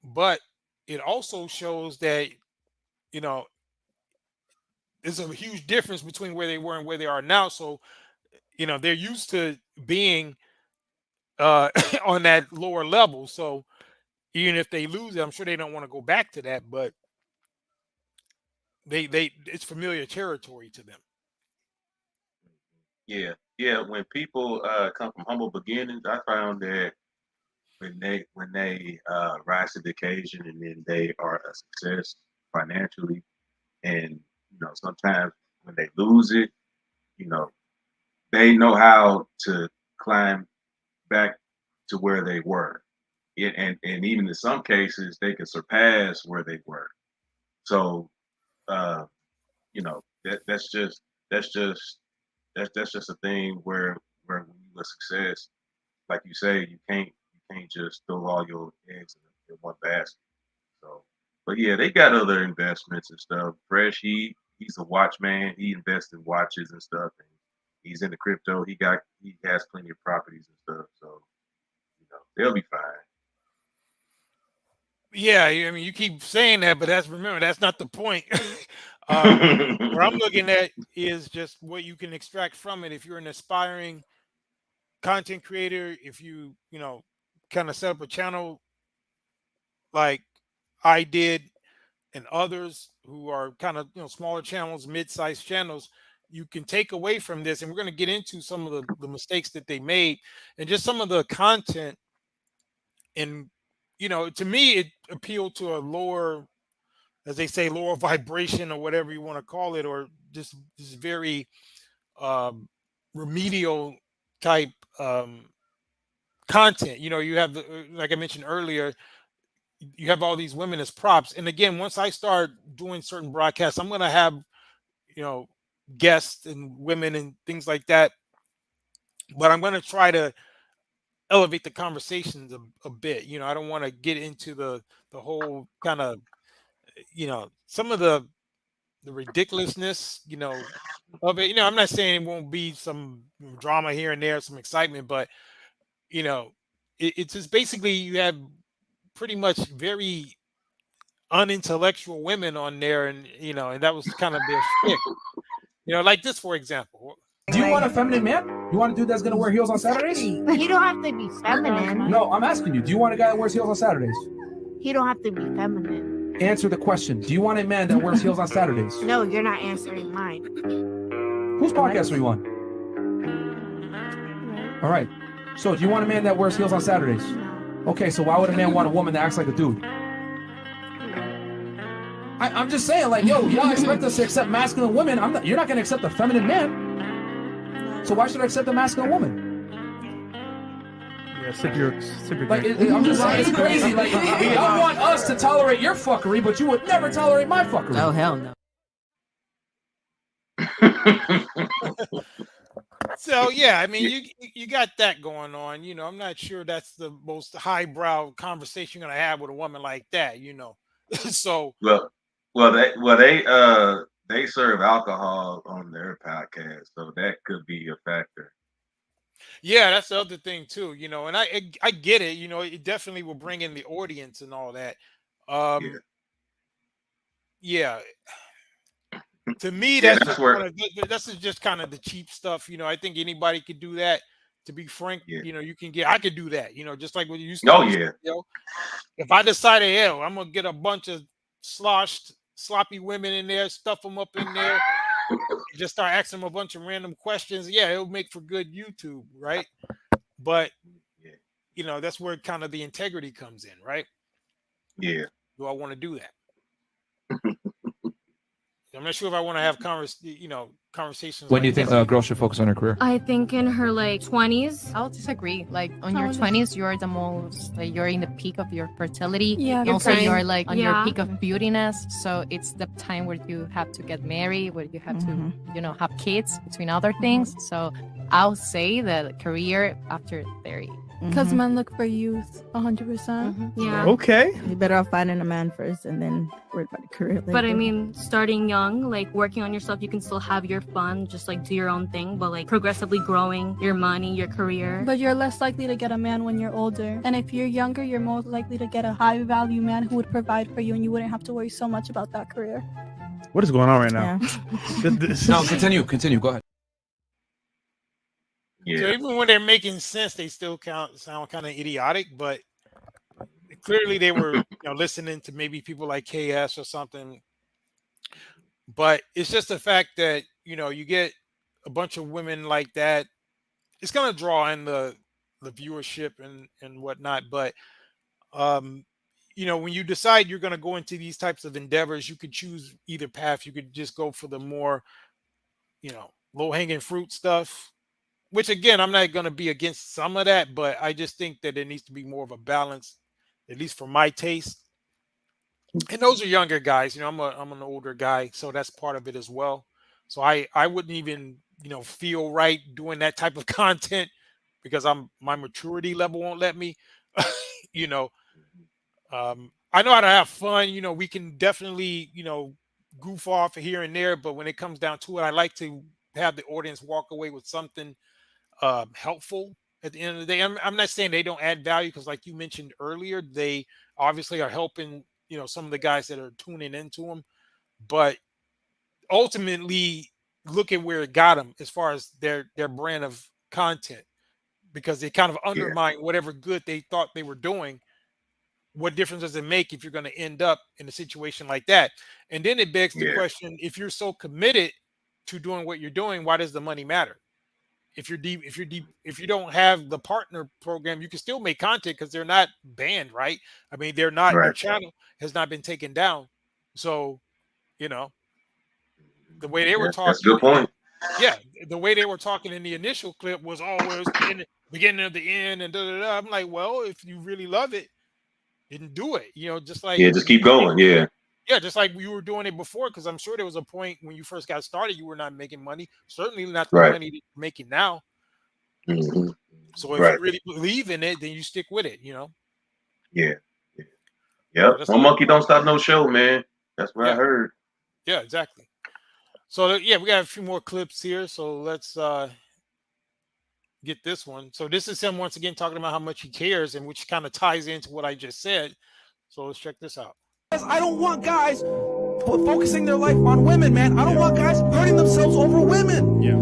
But it also shows that, there's a huge difference between where they were and where they are now. So, they're used to being on that lower level. So even if they lose it, I'm sure they don't want to go back to that, but it's familiar territory to them. Yeah. Yeah. When people come from humble beginnings, I found that when they rise to the occasion and then they are a success financially, and sometimes when they lose it, you know they know how to climb back to where they were. And even in some cases they can surpass where they were. So uh, that's just that's just a thing where when you a success, like you say, you can't just throw all your eggs in one basket. So, but yeah, they got other investments and stuff. Fresh, he's a watchman. He invests in watches and stuff, and he's into crypto. He has plenty of properties and stuff. So they'll be fine. Yeah, I mean, you keep saying that, but remember, that's not the point. What I'm looking at is just what you can extract from it. If you're an aspiring content creator, if you kind of set up a channel like I did, and others who are kind of smaller channels, mid-sized channels, you can take away from this. And we're going to get into some of the mistakes that they made and just some of the content. And to me, it appealed to a lower, as they say, lower vibration or whatever you want to call it, or just this very remedial type content. You have like I mentioned earlier, you have all these women as props. And again, once I start doing certain broadcasts, I'm going to have, guests and women and things like that. But I'm going to try to elevate the conversations a bit. I don't want to get into the whole kind of, some of the ridiculousness, of it. I'm not saying it won't be some drama here and there, some excitement, but it's just basically you have pretty much very unintellectual women on there, and and that was kind of their shtick. Like this, for example. Do you want a feminine man? You want a dude that's gonna wear heels on Saturdays? You don't have to be feminine. No, I'm asking you. Do you want a guy that wears heels on Saturdays? You don't have to be feminine. Answer the question. Do you want a man that wears heels on Saturdays? No, you're not answering mine. Whose podcast are you on? All right. So, do you want a man that wears heels on Saturdays? Okay, so why would a man want a woman that acts like a dude? I'm just saying, like, y'all expect us to accept masculine women. You're not going to accept a feminine man. So why should I accept a masculine woman? Yeah, sip your like, drink. I'm just saying, it's crazy. Like, y'all want us to tolerate your fuckery, but you would never tolerate my fuckery. Oh, hell no. So yeah, I mean, you got that going on. I'm not sure that's the most highbrow conversation you're gonna have with a woman like that. So they serve alcohol on their podcast, so that could be a factor. Yeah, that's the other thing too. And I get it. It definitely will bring in the audience and all that. Yeah. To me, that's just kind of the cheap stuff. I think anybody could do that. To be frank, I could do that. Just like what you used to. Oh yeah. If I decided, I'm gonna get a bunch of sloppy women in there, stuff them up in there, just start asking them a bunch of random questions. Yeah, it'll make for good YouTube, right? But that's where kind of the integrity comes in, right? Yeah. Do I want to do that? I'm not sure if I want to have conversations. When do you think a girl should focus on her career? I think in her 20s. I'll disagree. Like on your 20s, you're the most you're in the peak of your fertility. Yeah. Also, you're like on your peak of beautiness. So it's the time where you have to get married, where you have to, have kids, between other things. So I'll say that career after 30. Because men look for youth, 100%. Yeah. Okay. You better off finding a man first and then worry about the career later. But I mean, starting young, like working on yourself, you can still have your fun, just like do your own thing, but like progressively growing your money, your career. But you're less likely to get a man when you're older. And if you're younger, you're more likely to get a high value man who would provide for you and you wouldn't have to worry so much about that career. What is going on right now? No, continue. Go ahead. Yeah. So even when they're making sense, they still sound kind of idiotic, but clearly they were listening to maybe people like KS or something. But it's just the fact that, you get a bunch of women like that. It's going to draw in the viewership and whatnot. But, when you decide you're going to go into these types of endeavors, you could choose either path. You could just go for the more, low-hanging fruit stuff. Which, again, I'm not going to be against some of that, but I just think that there needs to be more of a balance, at least for my taste. And those are younger guys. I'm an older guy, so that's part of it as well. So I wouldn't even, feel right doing that type of content because my maturity level won't let me. I know how to have fun. We can definitely, goof off here and there, but when it comes down to it, I like to have the audience walk away with something helpful at the end of the day. I'm not saying they don't add value because, like you mentioned earlier, they obviously are helping some of the guys that are tuning into them, but ultimately look at where it got them as far as their brand of content, because they kind of undermine whatever good they thought they were doing. What difference does it make if you're going to end up in a situation like that? And then it begs the question: if you're so committed to doing what you're doing, why does the money matter? If you don't have the partner program, you can still make content because they're not banned, right? I mean, they're not, your channel has not been taken down. So, the way they were talking. That's a good point. Yeah. The way they were talking in the initial clip was always in the beginning of the end and da-da-da. I'm like, well, if you really love it, didn't do it. You know, just like just keep going. Yeah. Yeah, just like you were doing it before, because I'm sure there was a point when you first got started, you were not making money. Certainly not the money that you're making now. Mm-hmm. So if you really believe in it, then you stick with it, you know? Yeah. Yep. One monkey don't stop no show, man. That's what I heard. Yeah, exactly. So yeah, we got a few more clips here. So let's get this one. So this is him once again talking about how much he cares, and which kind of ties into what I just said. So let's check this out. I don't want guys focusing their life on women, man. I don't want guys hurting themselves over women. Yeah.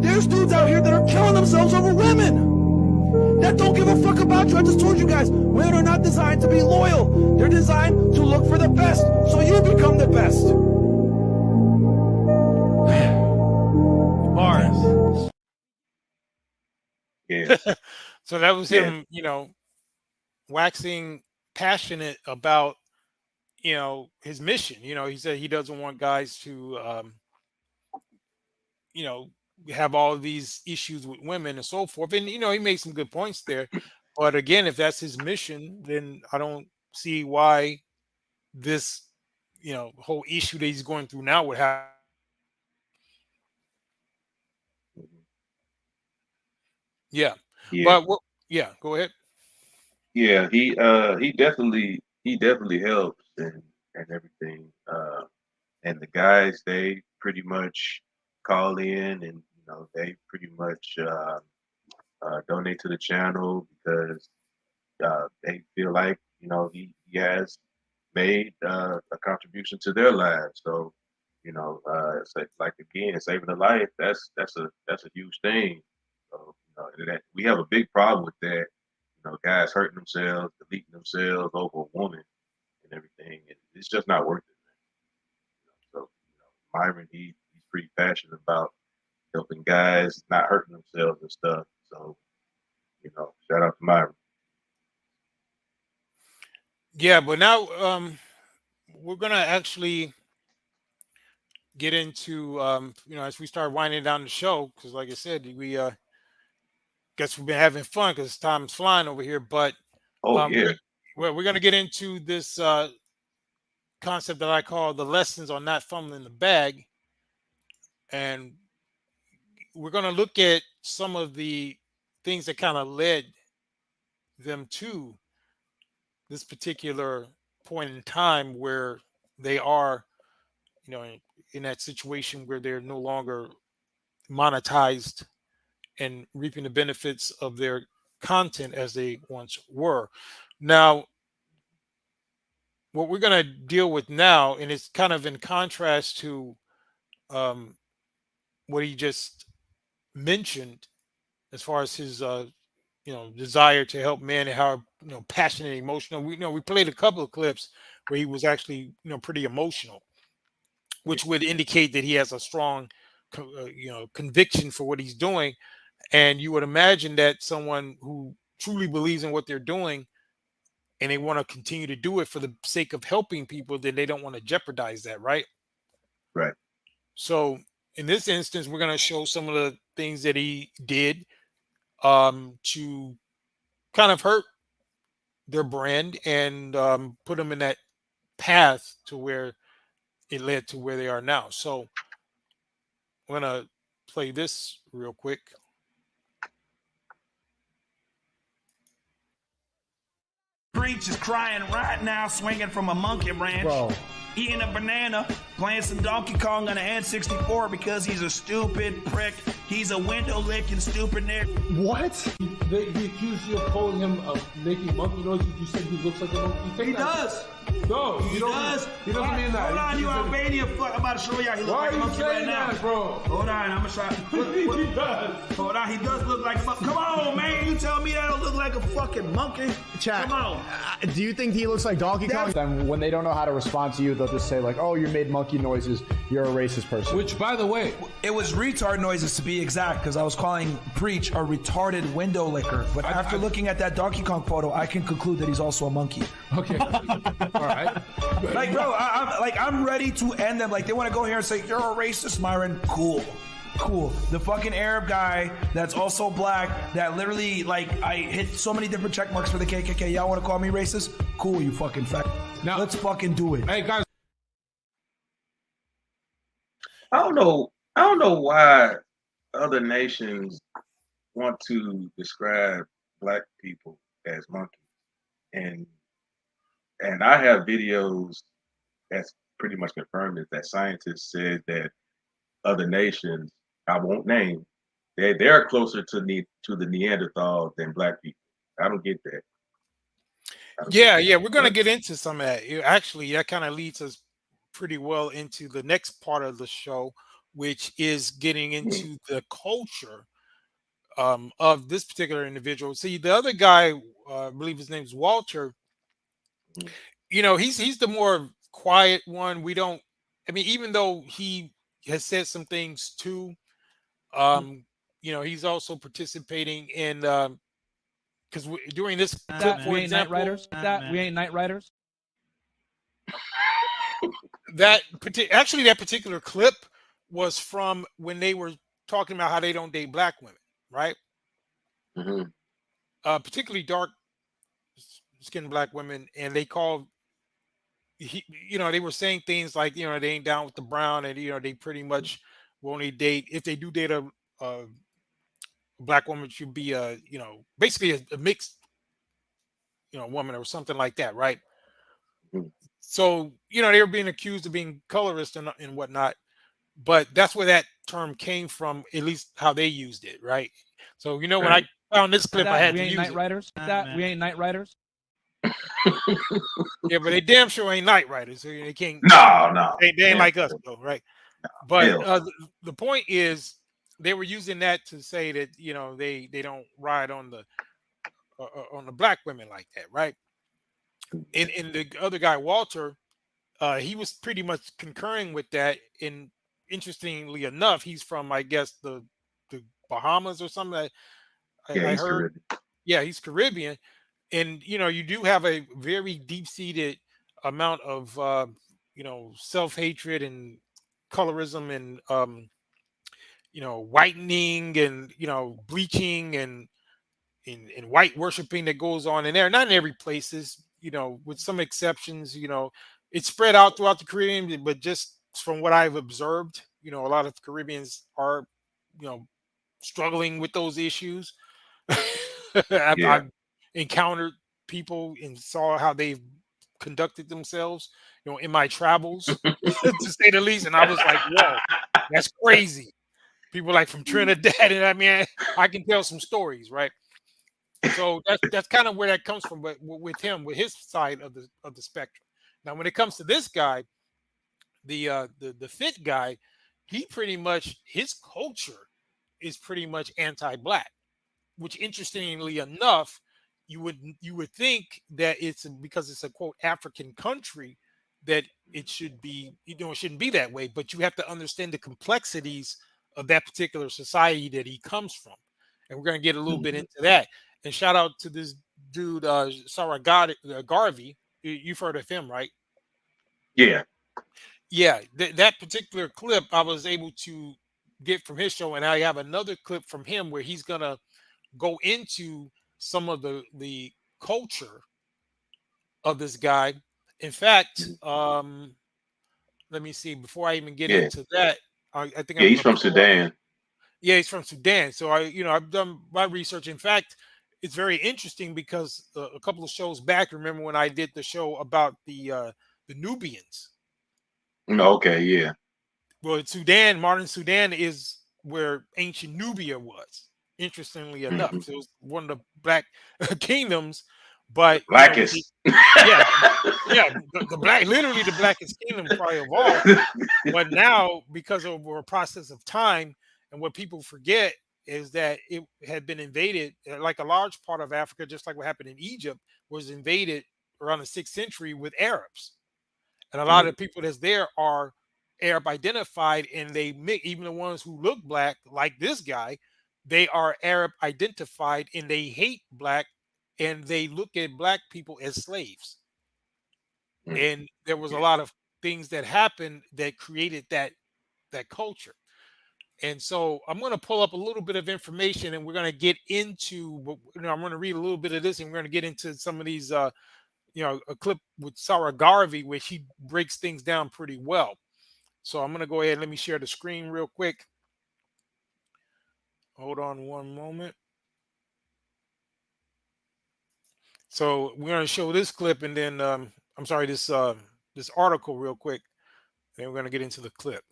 There's dudes out here that are killing themselves over women that don't give a fuck about you. I just told you guys, women are not designed to be loyal. They're designed to look for the best, so you become the best. Bars. Yeah. So that was him, you know, waxing passionate about, you know, his mission. You know, he said he doesn't want guys to, you know, have all of these issues with women and so forth. And, you know, he made some good points there. But again, if that's his mission, then I don't see why this, you know, whole issue that he's going through now would have. Yeah. But what, go ahead. Yeah, he definitely helps and everything. And the guys, they pretty much call in, and you know, they pretty much donate to the channel because they feel like, you know, he has made a contribution to their lives. So, you know, it's like again, saving a life, that's a huge thing. So, you know, that we have a big problem with that. You know, guys hurting themselves, deleting themselves over a woman and everything. It's just not worth it, man. You know, so, you know, Myron, he's pretty passionate about helping guys not hurting themselves and stuff. So, you know, shout out to Myron. Yeah, but now we're gonna actually get into you know, as we start winding down the show, because like I said, we guess we've been having fun because time's flying over here. But we're going to get into this concept that I call the lessons on not fumbling the bag, and we're going to look at some of the things that kind of led them to this particular point in time where they are, you know, in that situation where they're no longer monetized and reaping the benefits of their content as they once were. Now, what we're going to deal with now, and it's kind of in contrast to what he just mentioned as far as his you know, desire to help men and how, you know, passionate and emotional. We played a couple of clips where he was actually, you know, pretty emotional, which would indicate that he has a strong you know, conviction for what he's doing. And you would imagine that someone who truly believes in what they're doing and they want to continue to do it for the sake of helping people, then they don't want to jeopardize that, right? Right. So in this instance, we're going to show some of the things that he did to kind of hurt their brand and put them in that path to where it led to where they are now. So I'm going to play this real quick. Preach is crying right now, swinging from a monkey branch. Bro. Eating a banana, playing some Donkey Kong on an N64 because he's a stupid prick. He's a window licking stupid nigga. What? He accused you of calling him of making monkey noises. You said he looks like a monkey. He does. No, he does. He doesn't mean that. Hold on, you Albanian fuck. I'm about to show y'all. He looks like a monkey right now. That, bro? Hold on, I'm gonna try. He does. Hold on, he does look like a monkey. Come on, man. You tell me that don't look like a fucking monkey? Chat. Come on. Do you think he looks like Donkey Kong? Then when they don't know how to respond to you, they'll just say like, "Oh, you made monkey noises. You're a racist person." Which, by the way, it was retard noises to be exact, because I was calling Preach a retarded window licker. But after looking at that Donkey Kong photo, I can conclude that he's also a monkey. Okay. All right. Like, bro, I'm ready to end them. Like, they want to go here and say, "You're a racist, Myron." Cool. Cool. The fucking Arab guy that's also black that literally, like, I hit so many different check marks for the KKK. Y'all want to call me racist? Cool, you fucking fat. Now let's fucking do it. Hey guys, I don't know why other nations want to describe black people as monkeys, and I have videos that's pretty much confirmed it, that scientists said that other nations, I won't name, they're closer to the Neanderthal than black people. I don't get that. Yeah, we're gonna get into some of that. Actually, that kind of leads us pretty well into the next part of the show, which is getting into the culture of this particular individual. See, the other guy, I believe his name is Walter. You know, he's the more quiet one. We don't. I mean, even though he has said some things too, you know, he's also participating in because during this clip, for we ain't Night example, Riders. We ain't Night Riders. that particular clip was from when they were talking about how they don't date black women, right? Particularly dark skinned black women, and they called you know, they were saying things like, you know, they ain't down with the brown, and you know, they pretty much will only date, if they do date a black woman, should be a, you know, basically a mixed, you know, woman or something like that, right? So, you know, they were being accused of being colorist and whatnot, but that's where that term came from, at least how they used it, right? So, you know, when I found this clip, I had we to ain't use Night it. Riders. We ain't Night Riders. Yeah, but they damn sure ain't night riders. So they can't. No. They ain't like us though, right? But hell. the point is, they were using that to say that, you know, they don't ride on the black women like that, right? And the other guy, Walter, he was pretty much concurring with that. And interestingly enough, he's from, I guess, the Bahamas or something. I He's heard. Caribbean. Yeah, he's Caribbean. And you know, you do have a very deep-seated amount of you know, self-hatred and colorism and you know, whitening and, you know, bleaching and in white worshiping that goes on in there. Not in every places, you know, with some exceptions. You know, it's spread out throughout the Caribbean, but just from what I've observed, you know, a lot of Caribbeans are, you know, struggling with those issues. I've encountered people and saw how they've conducted themselves, you know, in my travels, to say the least. And I was like, whoa, that's crazy. People like from Trinidad, and I mean, I can tell some stories, right? So that's kind of where that comes from. But with him, with his side of the spectrum. Now, when it comes to this guy, the fit guy, he pretty much, his culture is pretty much anti-black. Which, interestingly enough, you would think that it's because it's a quote African country that it should be, you know, it shouldn't be that way. But you have to understand the complexities of that particular society that he comes from, and we're going to get a little bit into that. And shout out to this dude, Sarah Garvey. You've heard of him, right? Yeah. Yeah, that particular clip I was able to get from his show, and I have another clip from him where he's gonna go into some of the culture of this guy. In fact, let me see. Before I even get into that, I think I'm he's gonna from Sudan. Yeah, he's from Sudan. So I've done my research. In fact, it's very interesting because a couple of shows back, remember when I did the show about the Nubians? Okay, yeah. Well, Sudan, modern Sudan is where ancient Nubia was. Interestingly enough, so it was one of the black kingdoms, but blackest. Yeah, the black, literally the blackest kingdom probably of all. But now, because of a process of time, and what people forget is that it had been invaded, like a large part of Africa, just like what happened in Egypt, was invaded around the 6th century with Arabs, and a lot of people that's there are Arab identified, and they even the ones who look black, like this guy, they are Arab identified, and they hate black, and they look at black people as slaves. And there was a lot of things that happened that created that culture. And so I'm going to pull up a little bit of information, and we're going to get into, I'm going to read a little bit of this, and we're going to get into some of these, a clip with Sarah Garvey where she breaks things down pretty well. So I'm going to go ahead and let me share the screen real quick. Hold on one moment. So we're going to show this clip, and then I'm sorry, this article real quick. Then we're going to get into the clip.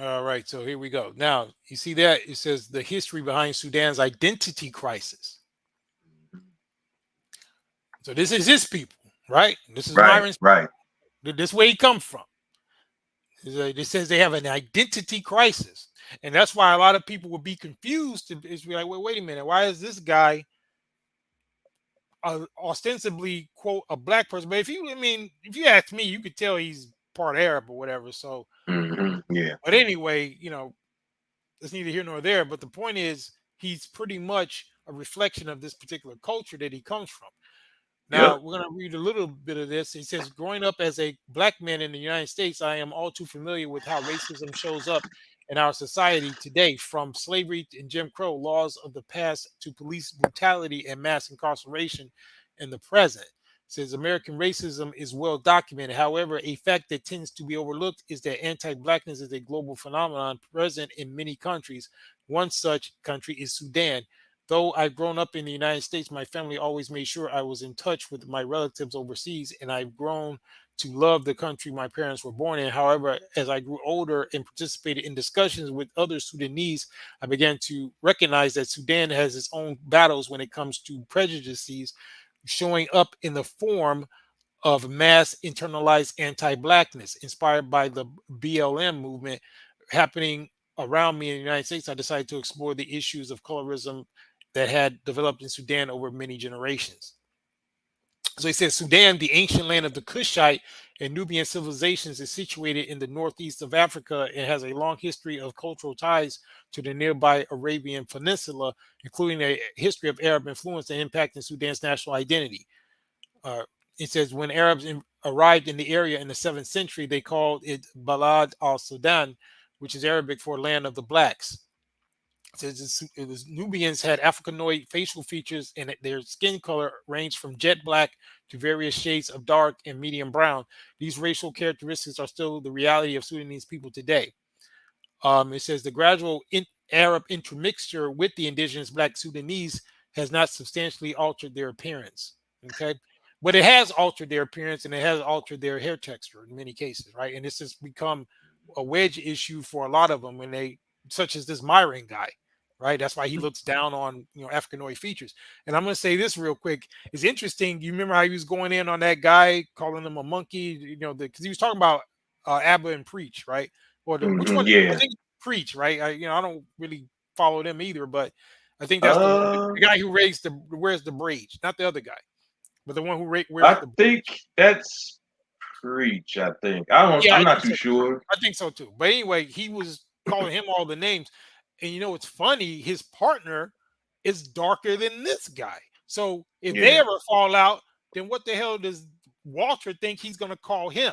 All right, so here we go. Now, you see that? It says the history behind Sudan's identity crisis. So this is his people, right? This is Myron's. Right. This is where he comes from. It says they have an identity crisis. And that's why a lot of people will be confused. It's like, wait a minute. Why is this guy ostensibly, quote, a black person? But if you ask me, you could tell he's part Arab or whatever. So, yeah. But anyway, it's neither here nor there. But the point is, he's pretty much a reflection of this particular culture that he comes from. Now, we're going to read a little bit of this. It says, growing up as a black man in the United States, I am all too familiar with how racism shows up in our society today, from slavery and Jim Crow laws of the past to police brutality and mass incarceration in the present. It says American racism is well documented. However, a fact that tends to be overlooked is that anti-blackness is a global phenomenon present in many countries. One such country is Sudan. Though I've grown up in the United States, my family always made sure I was in touch with my relatives overseas, and I've grown to love the country my parents were born in. However, as I grew older and participated in discussions with other Sudanese, I began to recognize that Sudan has its own battles when it comes to prejudices showing up in the form of mass internalized anti-blackness inspired by the BLM movement happening around me in the United States. I decided to explore the issues of colorism that had developed in Sudan over many generations. So he says Sudan, the ancient land of the Kushite and Nubian civilizations, is situated in the northeast of Africa and has a long history of cultural ties to the nearby Arabian Peninsula, including a history of Arab influence and impact in Sudan's national identity. It says when Arabs arrived in the area in the 7th century, they called it Balad al-Sudan, which is Arabic for land of the blacks. It says the Nubians had Africanoid facial features, and their skin color ranged from jet black to various shades of dark and medium brown. These racial characteristics are still the reality of Sudanese people today. It says the gradual Arab intermixture with the indigenous black Sudanese has not substantially altered their appearance. Okay. But it has altered their appearance, and it has altered their hair texture in many cases, right? And this has become a wedge issue for a lot of them when they, such as this Myron guy, right? That's why he looks down on Africanoid features. And I'm going to say this real quick. It's interesting. You remember how he was going in on that guy, calling him a monkey, because he was talking about Abba and Preach, right? Or which one? Yeah. I think Preach, right? I don't really follow them either, but I think that's the guy who wears the braids, not the other guy. But the one who wears I think that's Preach. I think I'm not too sure. I think so too. But anyway, he was calling him all the names, and it's funny. His partner is darker than this guy. So if they ever fall out, then what the hell does Walter think he's going to call him?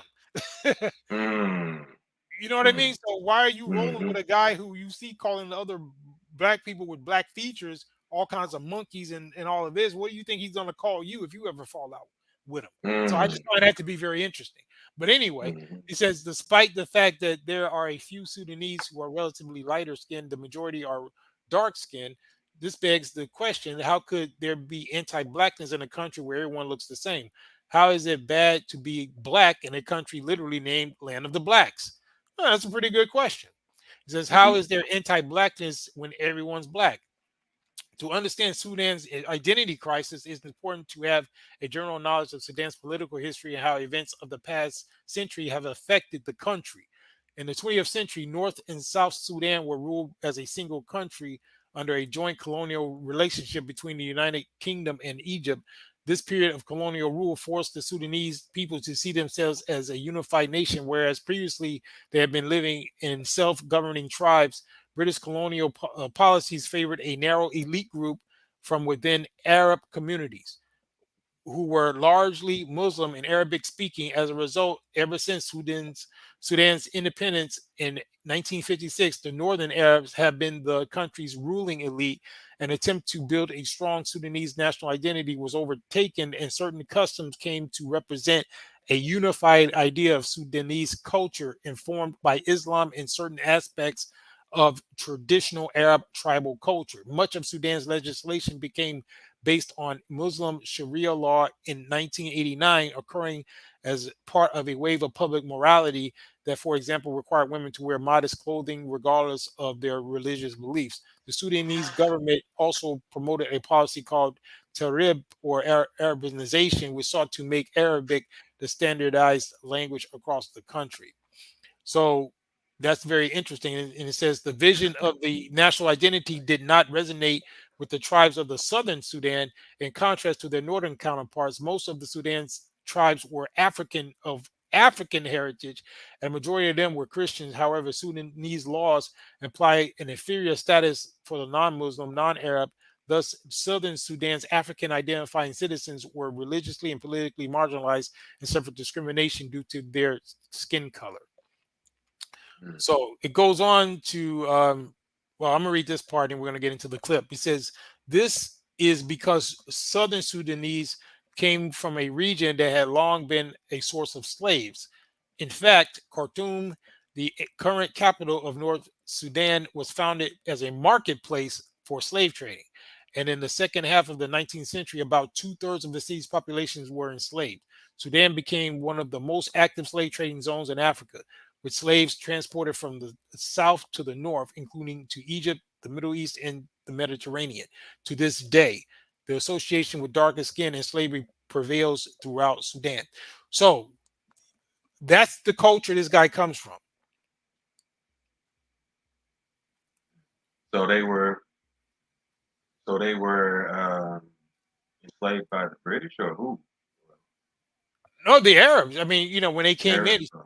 You know what I mean? So why are you rolling with a guy who you see calling the other black people with black features all kinds of monkeys and all of this? What do you think he's going to call you if you ever fall out with him? So I just find that to be very interesting. But anyway, it says, despite the fact that there are a few Sudanese who are relatively lighter skinned, the majority are dark skinned. This begs the question, how could there be anti-blackness in a country where everyone looks the same? How is it bad to be black in a country literally named Land of the Blacks? Well, that's a pretty good question. It says, how is there anti-blackness when everyone's black? To understand Sudan's identity crisis, it's important to have a general knowledge of Sudan's political history and how events of the past century have affected the country. In the 20th century, North and South Sudan were ruled as a single country under a joint colonial relationship between the United Kingdom and Egypt. This period of colonial rule forced the Sudanese people to see themselves as a unified nation, whereas previously they had been living in self-governing tribes British colonial policies favored a narrow elite group from within Arab communities who were largely Muslim and Arabic speaking. As a result, ever since Sudan's independence in 1956, the Northern Arabs have been the country's ruling elite. An attempt to build a strong Sudanese national identity was overtaken, and certain customs came to represent a unified idea of Sudanese culture informed by Islam and certain aspects of traditional Arab tribal culture. Much of Sudan's legislation became based on Muslim Sharia law in 1989, occurring as part of a wave of public morality that, for example, required women to wear modest clothing regardless of their religious beliefs. The Sudanese government also promoted a policy called Tarib, or Arabization, which sought to make Arabic the standardized language across the country. So that's very interesting. And it says the vision of the national identity did not resonate with the tribes of the southern Sudan. In contrast to their northern counterparts, most of the Sudan's tribes were African heritage, and a majority of them were Christians. However, Sudanese laws imply an inferior status for the non-Muslim, non-Arab. Thus, southern Sudan's African identifying citizens were religiously and politically marginalized and suffered discrimination due to their skin color. So it goes on to, well, I'm going to read this part and we're going to get into the clip. He says, this is because Southern Sudanese came from a region that had long been a source of slaves. In fact, Khartoum, the current capital of North Sudan, was founded as a marketplace for slave trading. And in the second half of the 19th century, about 2/3 of the city's populations were enslaved. Sudan became one of the most active slave trading zones in Africa, with slaves transported from the south to the north, including to Egypt, the Middle East, and the Mediterranean. To this day, the association with darker skin and slavery prevails throughout Sudan. So that's the culture this guy comes from. So they were enslaved by the British, or who? No, the Arabs. I mean, you know, when they came Arabs, in,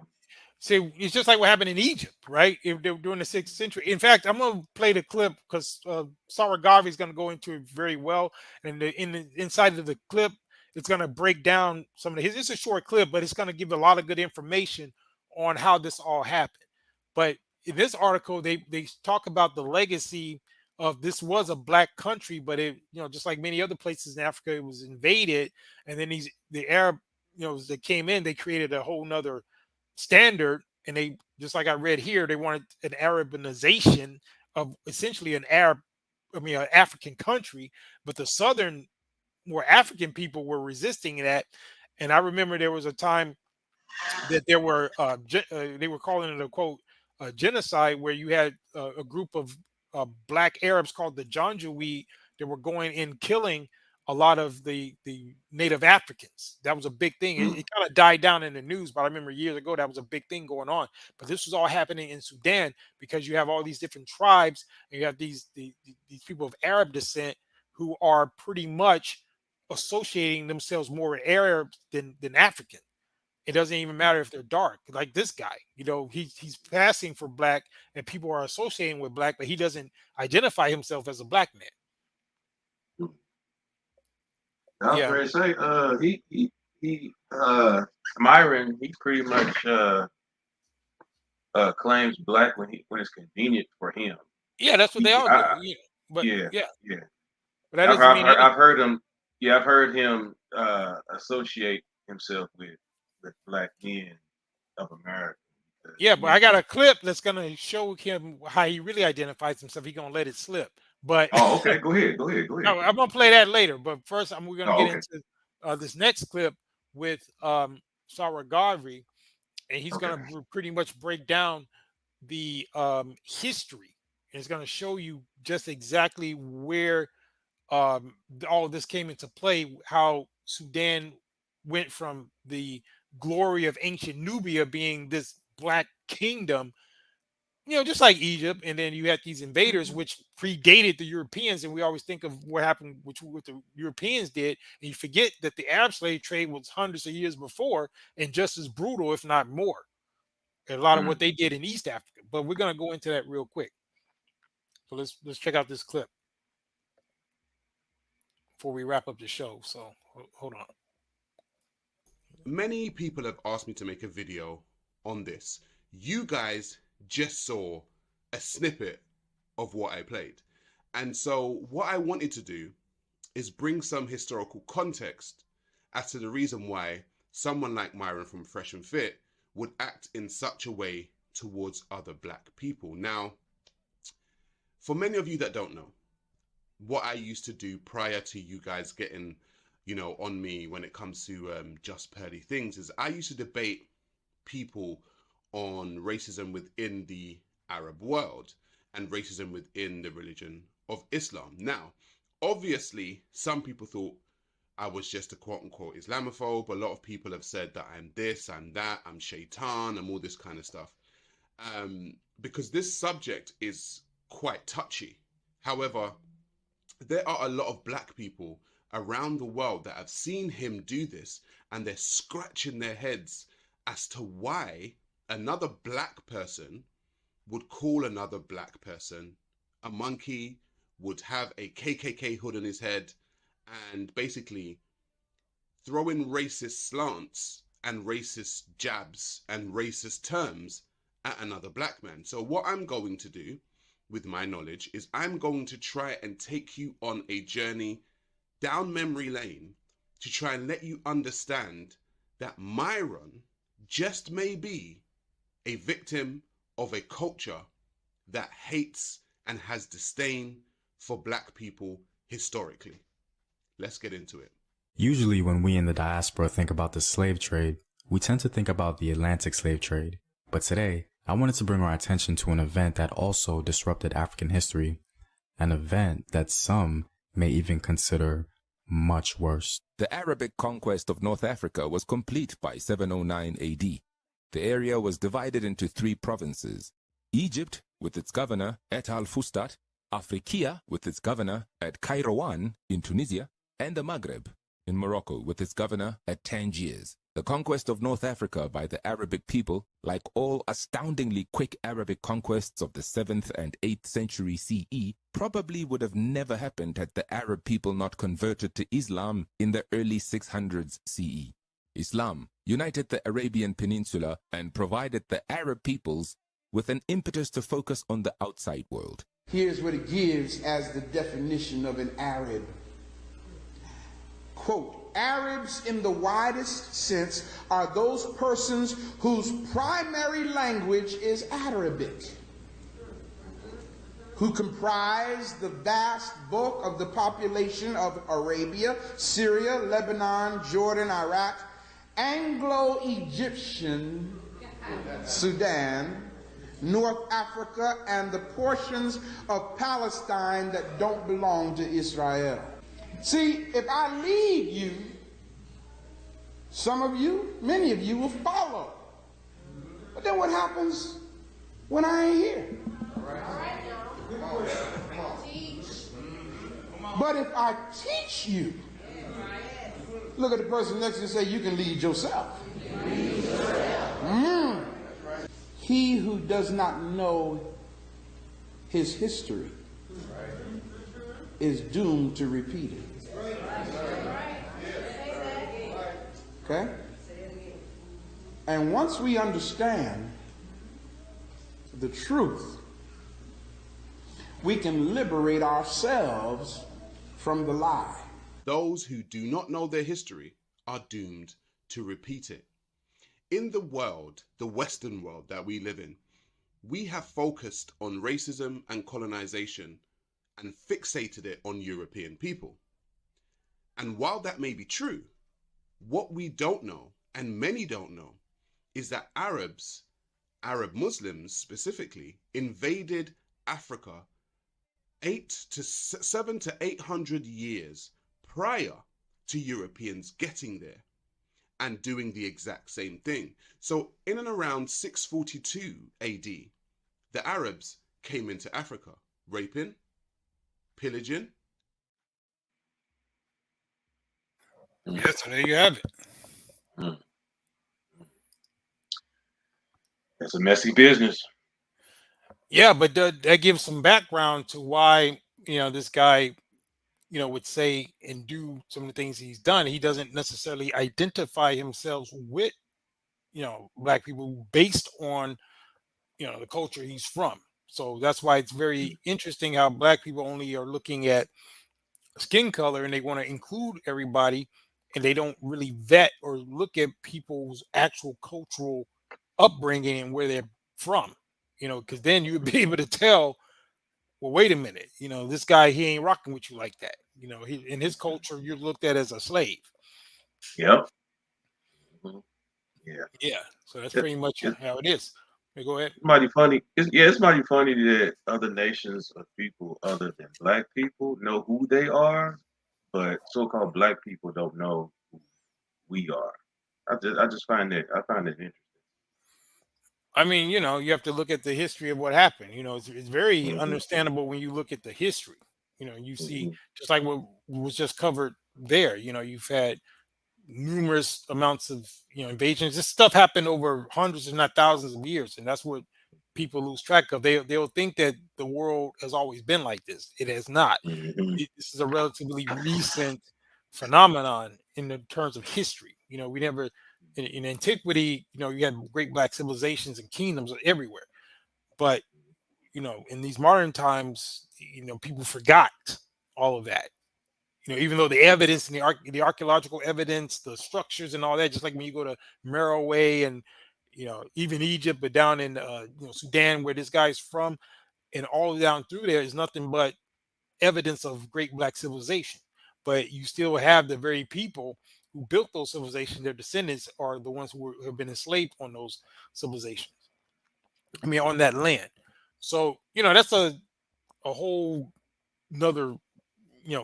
see, it's just like what happened in Egypt, right? If they were during the 6th century. In fact, I'm going to play the clip because Sarah Garvey is going to go into it very well. And inside of the clip, it's going to break down some of it's a short clip, but it's going to give a lot of good information on how this all happened. But in this article, they talk about the legacy of this was a black country, but it, you know, just like many other places in Africa, it was invaded. And then the Arab, you know, that came in, they created a whole nother standard, and they, just like I read here, they wanted an Arabization of essentially an African country, but the southern, more African people were resisting that. And I remember there was a time that there were they were calling it a quote genocide, where you had a group of black Arabs called the Janjaweed that were going in killing a lot of the native Africans. That was a big thing. It kind of died down in the news, but I remember years ago that was a big thing going on. But this was all happening in Sudan because you have all these different tribes, and you have these people of Arab descent who are pretty much associating themselves more with Arabs than African. It doesn't even matter if they're dark, like this guy. You know, he's passing for black, and people are associating with black, but he doesn't identify himself as a black man. I was ready to say, he Myron, he pretty much claims black when it's convenient for him. Yeah, that's what they all do. Yeah. But yeah. But that doesn't mean I've heard him. Yeah, I've heard him associate himself with black men of America. Yeah, but I got a clip that's gonna show him how he really identifies himself. He's gonna let it slip. But okay, go ahead. No, I'm gonna play that later. But first, we're gonna get into this next clip with Sarah Garvey, and he's gonna pretty much break down the history, and it's gonna show you just exactly where all of this came into play. How Sudan went from the glory of ancient Nubia being this black kingdom, you know, just like Egypt, and then you had these invaders which predated the Europeans, and we always think of what happened, what the Europeans did, and you forget that the Arab slave trade was hundreds of years before and just as brutal, if not more. A lot of what they did in East Africa, but we're going to go into that real quick. So let's check out this clip before we wrap up the show. So hold on. Many people have asked me to make a video on this. You guys just saw a snippet of what I played. And so what I wanted to do is bring some historical context as to the reason why someone like Myron from Fresh and Fit would act in such a way towards other black people. Now, for many of you that don't know, what I used to do prior to you guys getting, you know, on me when it comes to just pearly things is I used to debate people on racism within the Arab world and racism within the religion of Islam. Now, obviously, some people thought I was just a quote-unquote Islamophobe. A lot of people have said that I'm this, I'm that, I'm shaitan, I'm all this kind of stuff. Because this subject is quite touchy. However, there are a lot of black people around the world that have seen him do this, and they're scratching their heads as to why another black person would call another black person a monkey, would have a KKK hood on his head, and basically throw in racist slants and racist jabs and racist terms at another black man. So what I'm going to do with my knowledge is I'm going to try and take you on a journey down memory lane to try and let you understand that Myron just may be a victim of a culture that hates and has disdain for black people historically. Let's get into it. Usually when we in the diaspora think about the slave trade, we tend to think about the Atlantic slave trade. But today, I wanted to bring our attention to an event that also disrupted African history, an event that some may even consider much worse. The Arabic conquest of North Africa was complete by 709 AD. The area was divided into 3 provinces: Egypt with its governor at al-Fustat, Afriqiya with its governor at Kairouan in Tunisia, and the Maghreb in Morocco with its governor at Tangiers. The conquest of North Africa by the Arabic people, like all astoundingly quick Arabic conquests of the 7th and 8th century CE, probably would have never happened had the Arab people not converted to Islam in the early 600s CE. Islam united the Arabian Peninsula and provided the Arab peoples with an impetus to focus on the outside world. Here's what it gives as the definition of an Arab. Quote, Arabs in the widest sense are those persons whose primary language is Arabic, who comprise the vast bulk of the population of Arabia, Syria, Lebanon, Jordan, Iraq, Anglo-Egyptian, Sudan, North Africa, and the portions of Palestine that don't belong to Israel. See, if I lead you, some of you, many of you will follow. But then what happens when I ain't here? But if I teach you, look at the person next to you and say, you can lead yourself. He who does not know his history is doomed to repeat it. Okay? And once we understand the truth, we can liberate ourselves from the lie. Those who do not know their history are doomed to repeat it. In the world, the Western world that we live in, we have focused on racism and colonization and fixated it on European people. And while that may be true, what we don't know, and many don't know, is that Arabs, Arab Muslims specifically, invaded Africa 700 to 800 years prior to Europeans getting there and doing the exact same thing. So in and around 642 AD, the Arabs came into Africa, raping, pillaging. Yes, so there you have it. That's a messy business. Yeah, but that gives some background to why this guy would say and do some of the things he's done. He doesn't necessarily identify himself with black people based on the culture he's from. So that's why it's very interesting how black people only are looking at skin color and they want to include everybody, and they don't really vet or look at people's actual cultural upbringing and where they're from. Because then you would be able to tell, well, wait a minute, this guy, he ain't rocking with you like that. In his culture, you're looked at as a slave. Yep. Yeah. Yeah. So that's pretty much how it is. Okay, go ahead. It's mighty funny. It's mighty funny that other nations of people other than black people know who they are, but so-called black people don't know who we are. I just find it interesting. I mean, you have to look at the history of what happened. It's very understandable when you look at the history. You see, just like what was just covered there. You've had numerous amounts of invasions. This stuff happened over hundreds, if not thousands, of years, and that's what people lose track of. They'll think that the world has always been like this. It has not. This is a relatively recent phenomenon in the terms of history. We never in antiquity. You had great black civilizations and kingdoms everywhere, but in these modern times, people forgot all of that. Even though the evidence and the archaeological evidence, the structures and all that, just like when you go to Merowe and even Egypt, but down in Sudan, where this guy's from, and all down through there is nothing but evidence of great black civilization. But you still have the very people who built those civilizations. Their descendants are the ones who have been enslaved on those civilizations. I mean, on that land. So that's a whole another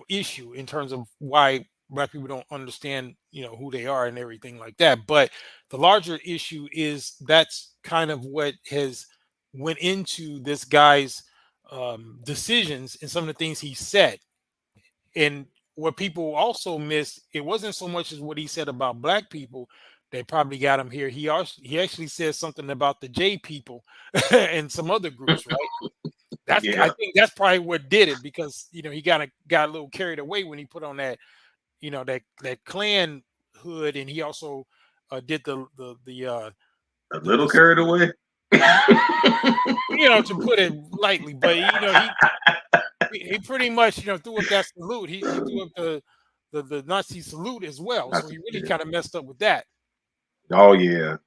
issue in terms of why black people don't understand who they are and everything like that. But the larger issue is that's kind of what has went into this guy's decisions and some of the things he said. And what people also miss, it wasn't so much as what he said about black people that probably got him here. He actually said something about the J people and some other groups, right? I think that's probably what did it, because he got a little carried away when he put on that that Klan hood, and he also did the a little carried away, to put it lightly. But he pretty much threw up that salute. He threw up the Nazi salute as well. So he really kind of messed up with that. Oh yeah.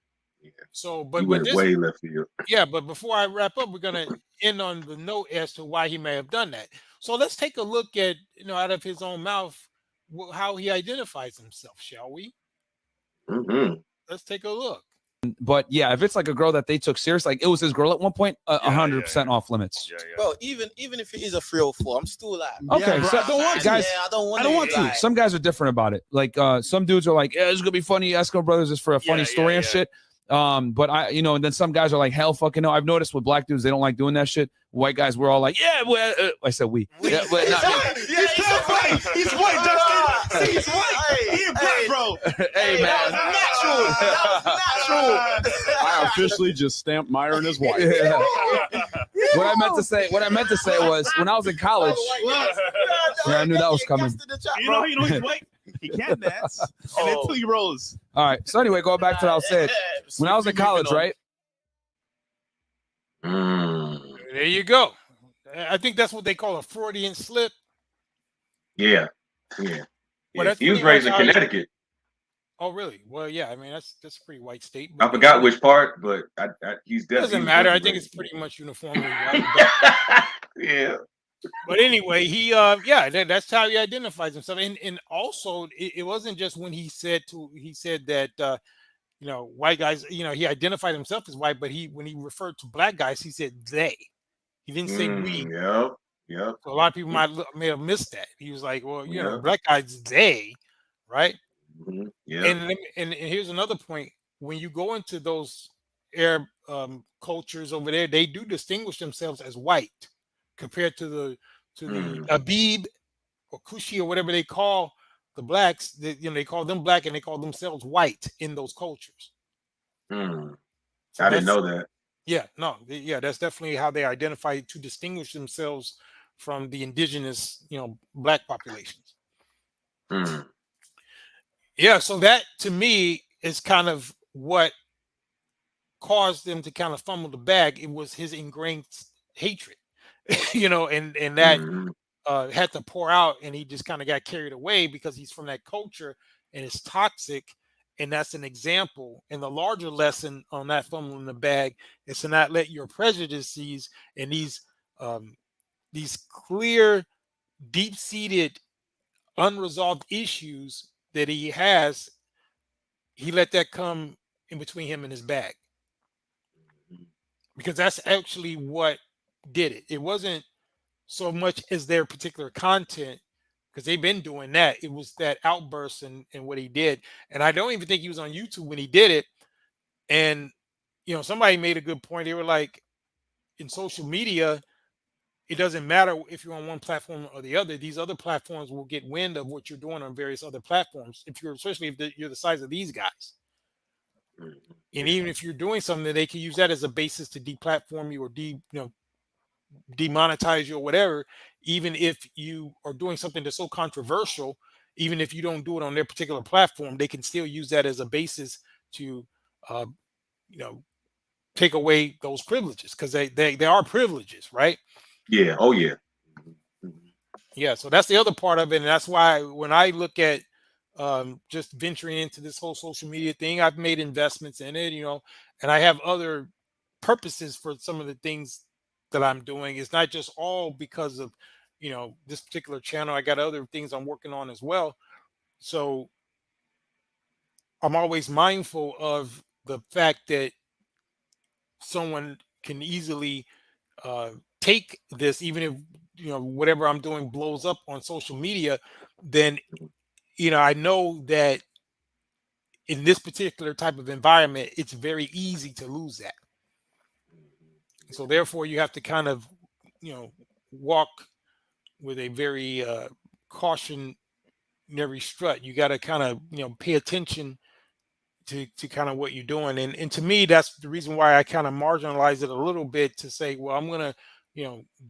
So, but he went way left field. Yeah, but before I wrap up, we're gonna end on the note as to why he may have done that. So let's take a look at out of his own mouth how he identifies himself, shall we? Let's take a look. But yeah, if it's like a girl that they took serious, like it was his girl at one point, 100% off limits. Bro, even if it is a 304, I'm still like, Okay, so I don't want guys, to. I don't want to. Some guys are different about it. Like some dudes are like, yeah, it's gonna be funny. Eskimo Brothers is for a funny story and shit. But I, and then some guys are like, hell fucking no. I've noticed with black dudes, they don't like doing that shit. White guys, we're all like, yeah, well, I said we. Yeah, but not me. He's white. He's white, Justin. He's white. He a black bro. Hey, man. That was natural. I officially just stamped Myron as white. Yeah. What I meant to say was when I was in college. Yeah, I knew that was coming. You know he's white. He can dance. And then 2 rows. All right. So anyway, going back to what I was saying. When I was in college, right? There you go. I think that's what they call a Freudian slip. Yeah. Well, He was raised in Connecticut. Oh, really? Well, yeah. I mean, that's a pretty white state. I forgot which part, but he's definitely. Doesn't matter. I think it's pretty much uniformly white. Yeah. But anyway, that's how he identifies himself. And also, it wasn't just when he said that white guys, he identified himself as white, but when he referred to black guys, he said they. He didn't say we. Yep. So a lot of people may have missed that. He was like, well, black guys, they, right? Yeah. And here's another point. When you go into those Arab cultures over there, they do distinguish themselves as white compared to the Abib or Kushi or whatever they call the blacks. They call them black and they call themselves white in those cultures. I didn't know that. Yeah, no, yeah, that's definitely how they identify to distinguish themselves from the indigenous, black populations. Mm. Yeah, so that to me is kind of what caused them to kind of fumble the bag. It was his ingrained hatred, and that Mm-hmm. had to pour out, and he just kind of got carried away because he's from that culture and it's toxic. And that's an example. And the larger lesson on that fumble in the bag is to not let your prejudices and these clear, deep-seated, unresolved issues that he has, he let that come in between him and his bag. Because that's actually what did it. It wasn't so much as their particular content, because they've been doing that. It was that outburst and what he did. And I don't even think he was on YouTube when he did it. And somebody made a good point. They were like, in social media, it doesn't matter if you're on one platform or the other. These other platforms will get wind of what you're doing on various other platforms. Especially if you're the size of these guys. And even if you're doing something, they can use that as a basis to deplatform you or demonetize you or whatever. Even if you are doing something that's so controversial, even if you don't do it on their particular platform, they can still use that as a basis to, take away those privileges, because they are privileges, right? Yeah. Oh yeah. Yeah. So that's the other part of it, and that's why when I look at just venturing into this whole social media thing, I've made investments in it, and I have other purposes for some of the things that I'm doing. It's not just all because of, this particular channel. I got other things I'm working on as well. So I'm always mindful of the fact that someone can easily take this, even if, whatever I'm doing blows up on social media, then, I know that in this particular type of environment, it's very easy to lose that. So therefore, you have to kind of, walk with a very cautionary strut. You got to kind of, pay attention to kind of what you're doing. And to me, that's the reason why I kind of marginalize it a little bit, to say, well, I'm going to,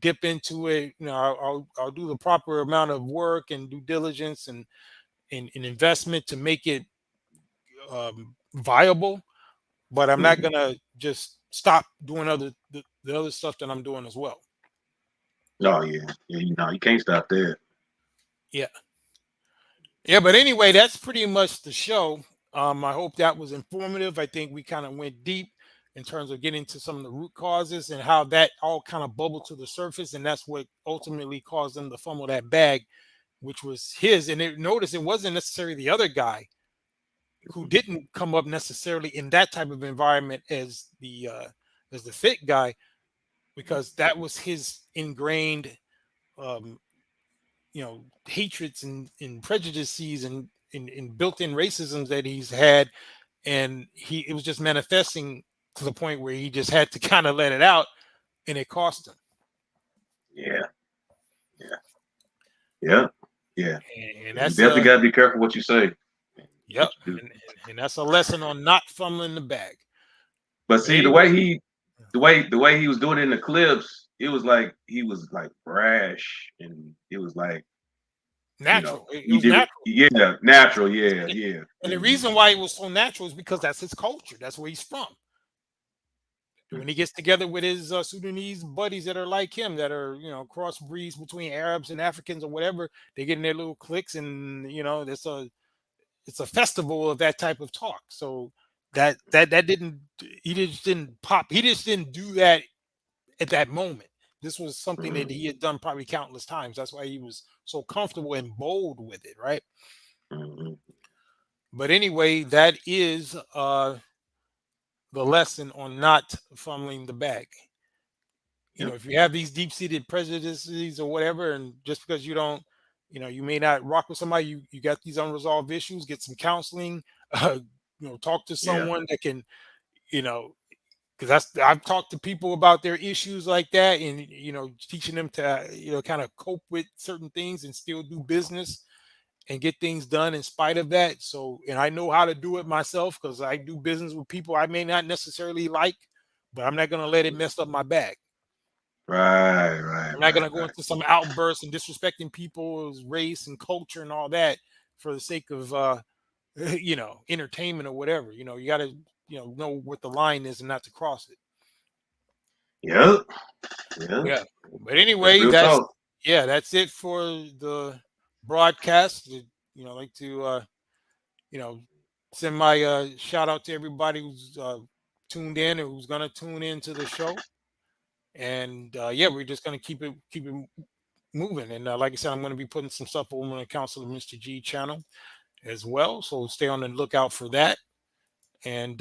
dip into it. I'll do the proper amount of work and due diligence and investment to make it viable. But I'm not going to just stop doing the other stuff that I'm doing as well. Oh yeah. Yeah, you can't stop that. Yeah. Yeah, but anyway, that's pretty much the show. I hope that was informative. I think we kind of went deep in terms of getting to some of the root causes and how that all kind of bubbled to the surface, and that's what ultimately caused them to fumble that bag, which was his. And notice it wasn't necessarily the other guy who didn't come up necessarily in that type of environment as the fit guy, because that was his ingrained hatreds and prejudices and built-in racisms that he's had, and it was just manifesting to the point where he just had to kind of let it out, and it cost him. Yeah. And that's you definitely got to be careful what you say. Yep. And that's a lesson on not fumbling the bag. But see, the way he was doing it in the clips, it was like he was like brash, and it was like natural. It was natural. Natural. Yeah. And the reason why it was so natural is because that's his culture. That's where he's from. When he gets together with his Sudanese buddies that are like him, that are crossbreeds between Arabs and Africans or whatever, they get in their little cliques, and it's a festival of that type of talk. So that he just didn't pop. He just didn't do that at that moment. This was something that he had done probably countless times. That's why he was so comfortable and bold with it, right? But anyway, that is the lesson on not fumbling the bag. If you have these deep-seated prejudices or whatever, and just because you don't, you may not rock with somebody, you got these unresolved issues, get some counseling, talk to someone that can, because I've talked to people about their issues like that, and teaching them to kind of cope with certain things and still do business and get things done in spite of that. So, and I know how to do it myself, because I do business with people I may not necessarily like, but I'm not gonna let it mess up my bag. Right. I'm not gonna go into some outbursts and disrespecting people's race and culture and all that for the sake of entertainment or whatever. You gotta know what the line is and not to cross it. Yep. Yeah. But anyway, Real talk. that's it for the broadcast. I'd like to send my shout out to everybody who's tuned in or who's gonna tune into the show. And we're just gonna keep it moving. And like I said, I'm gonna be putting some stuff over on the Council of Mr. G channel as well. So stay on the lookout for that. And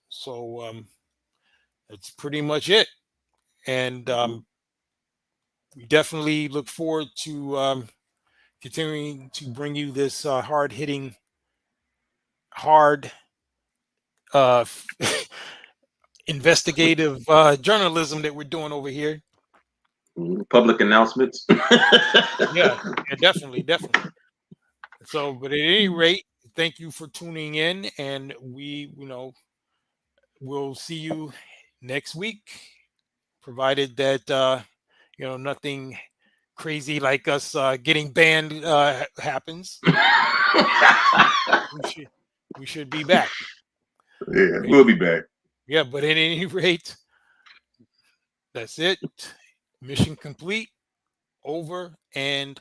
so that's pretty much it. And we definitely look forward to continuing to bring you this hard-hitting, investigative journalism that we're doing over here. Public announcements. yeah, definitely. So, but at any rate, thank you for tuning in, and we, we'll see you next week, provided that nothing crazy like us getting banned happens. we should be back. Yeah, we'll be back. Yeah, but at any rate, that's it. Mission complete. Over and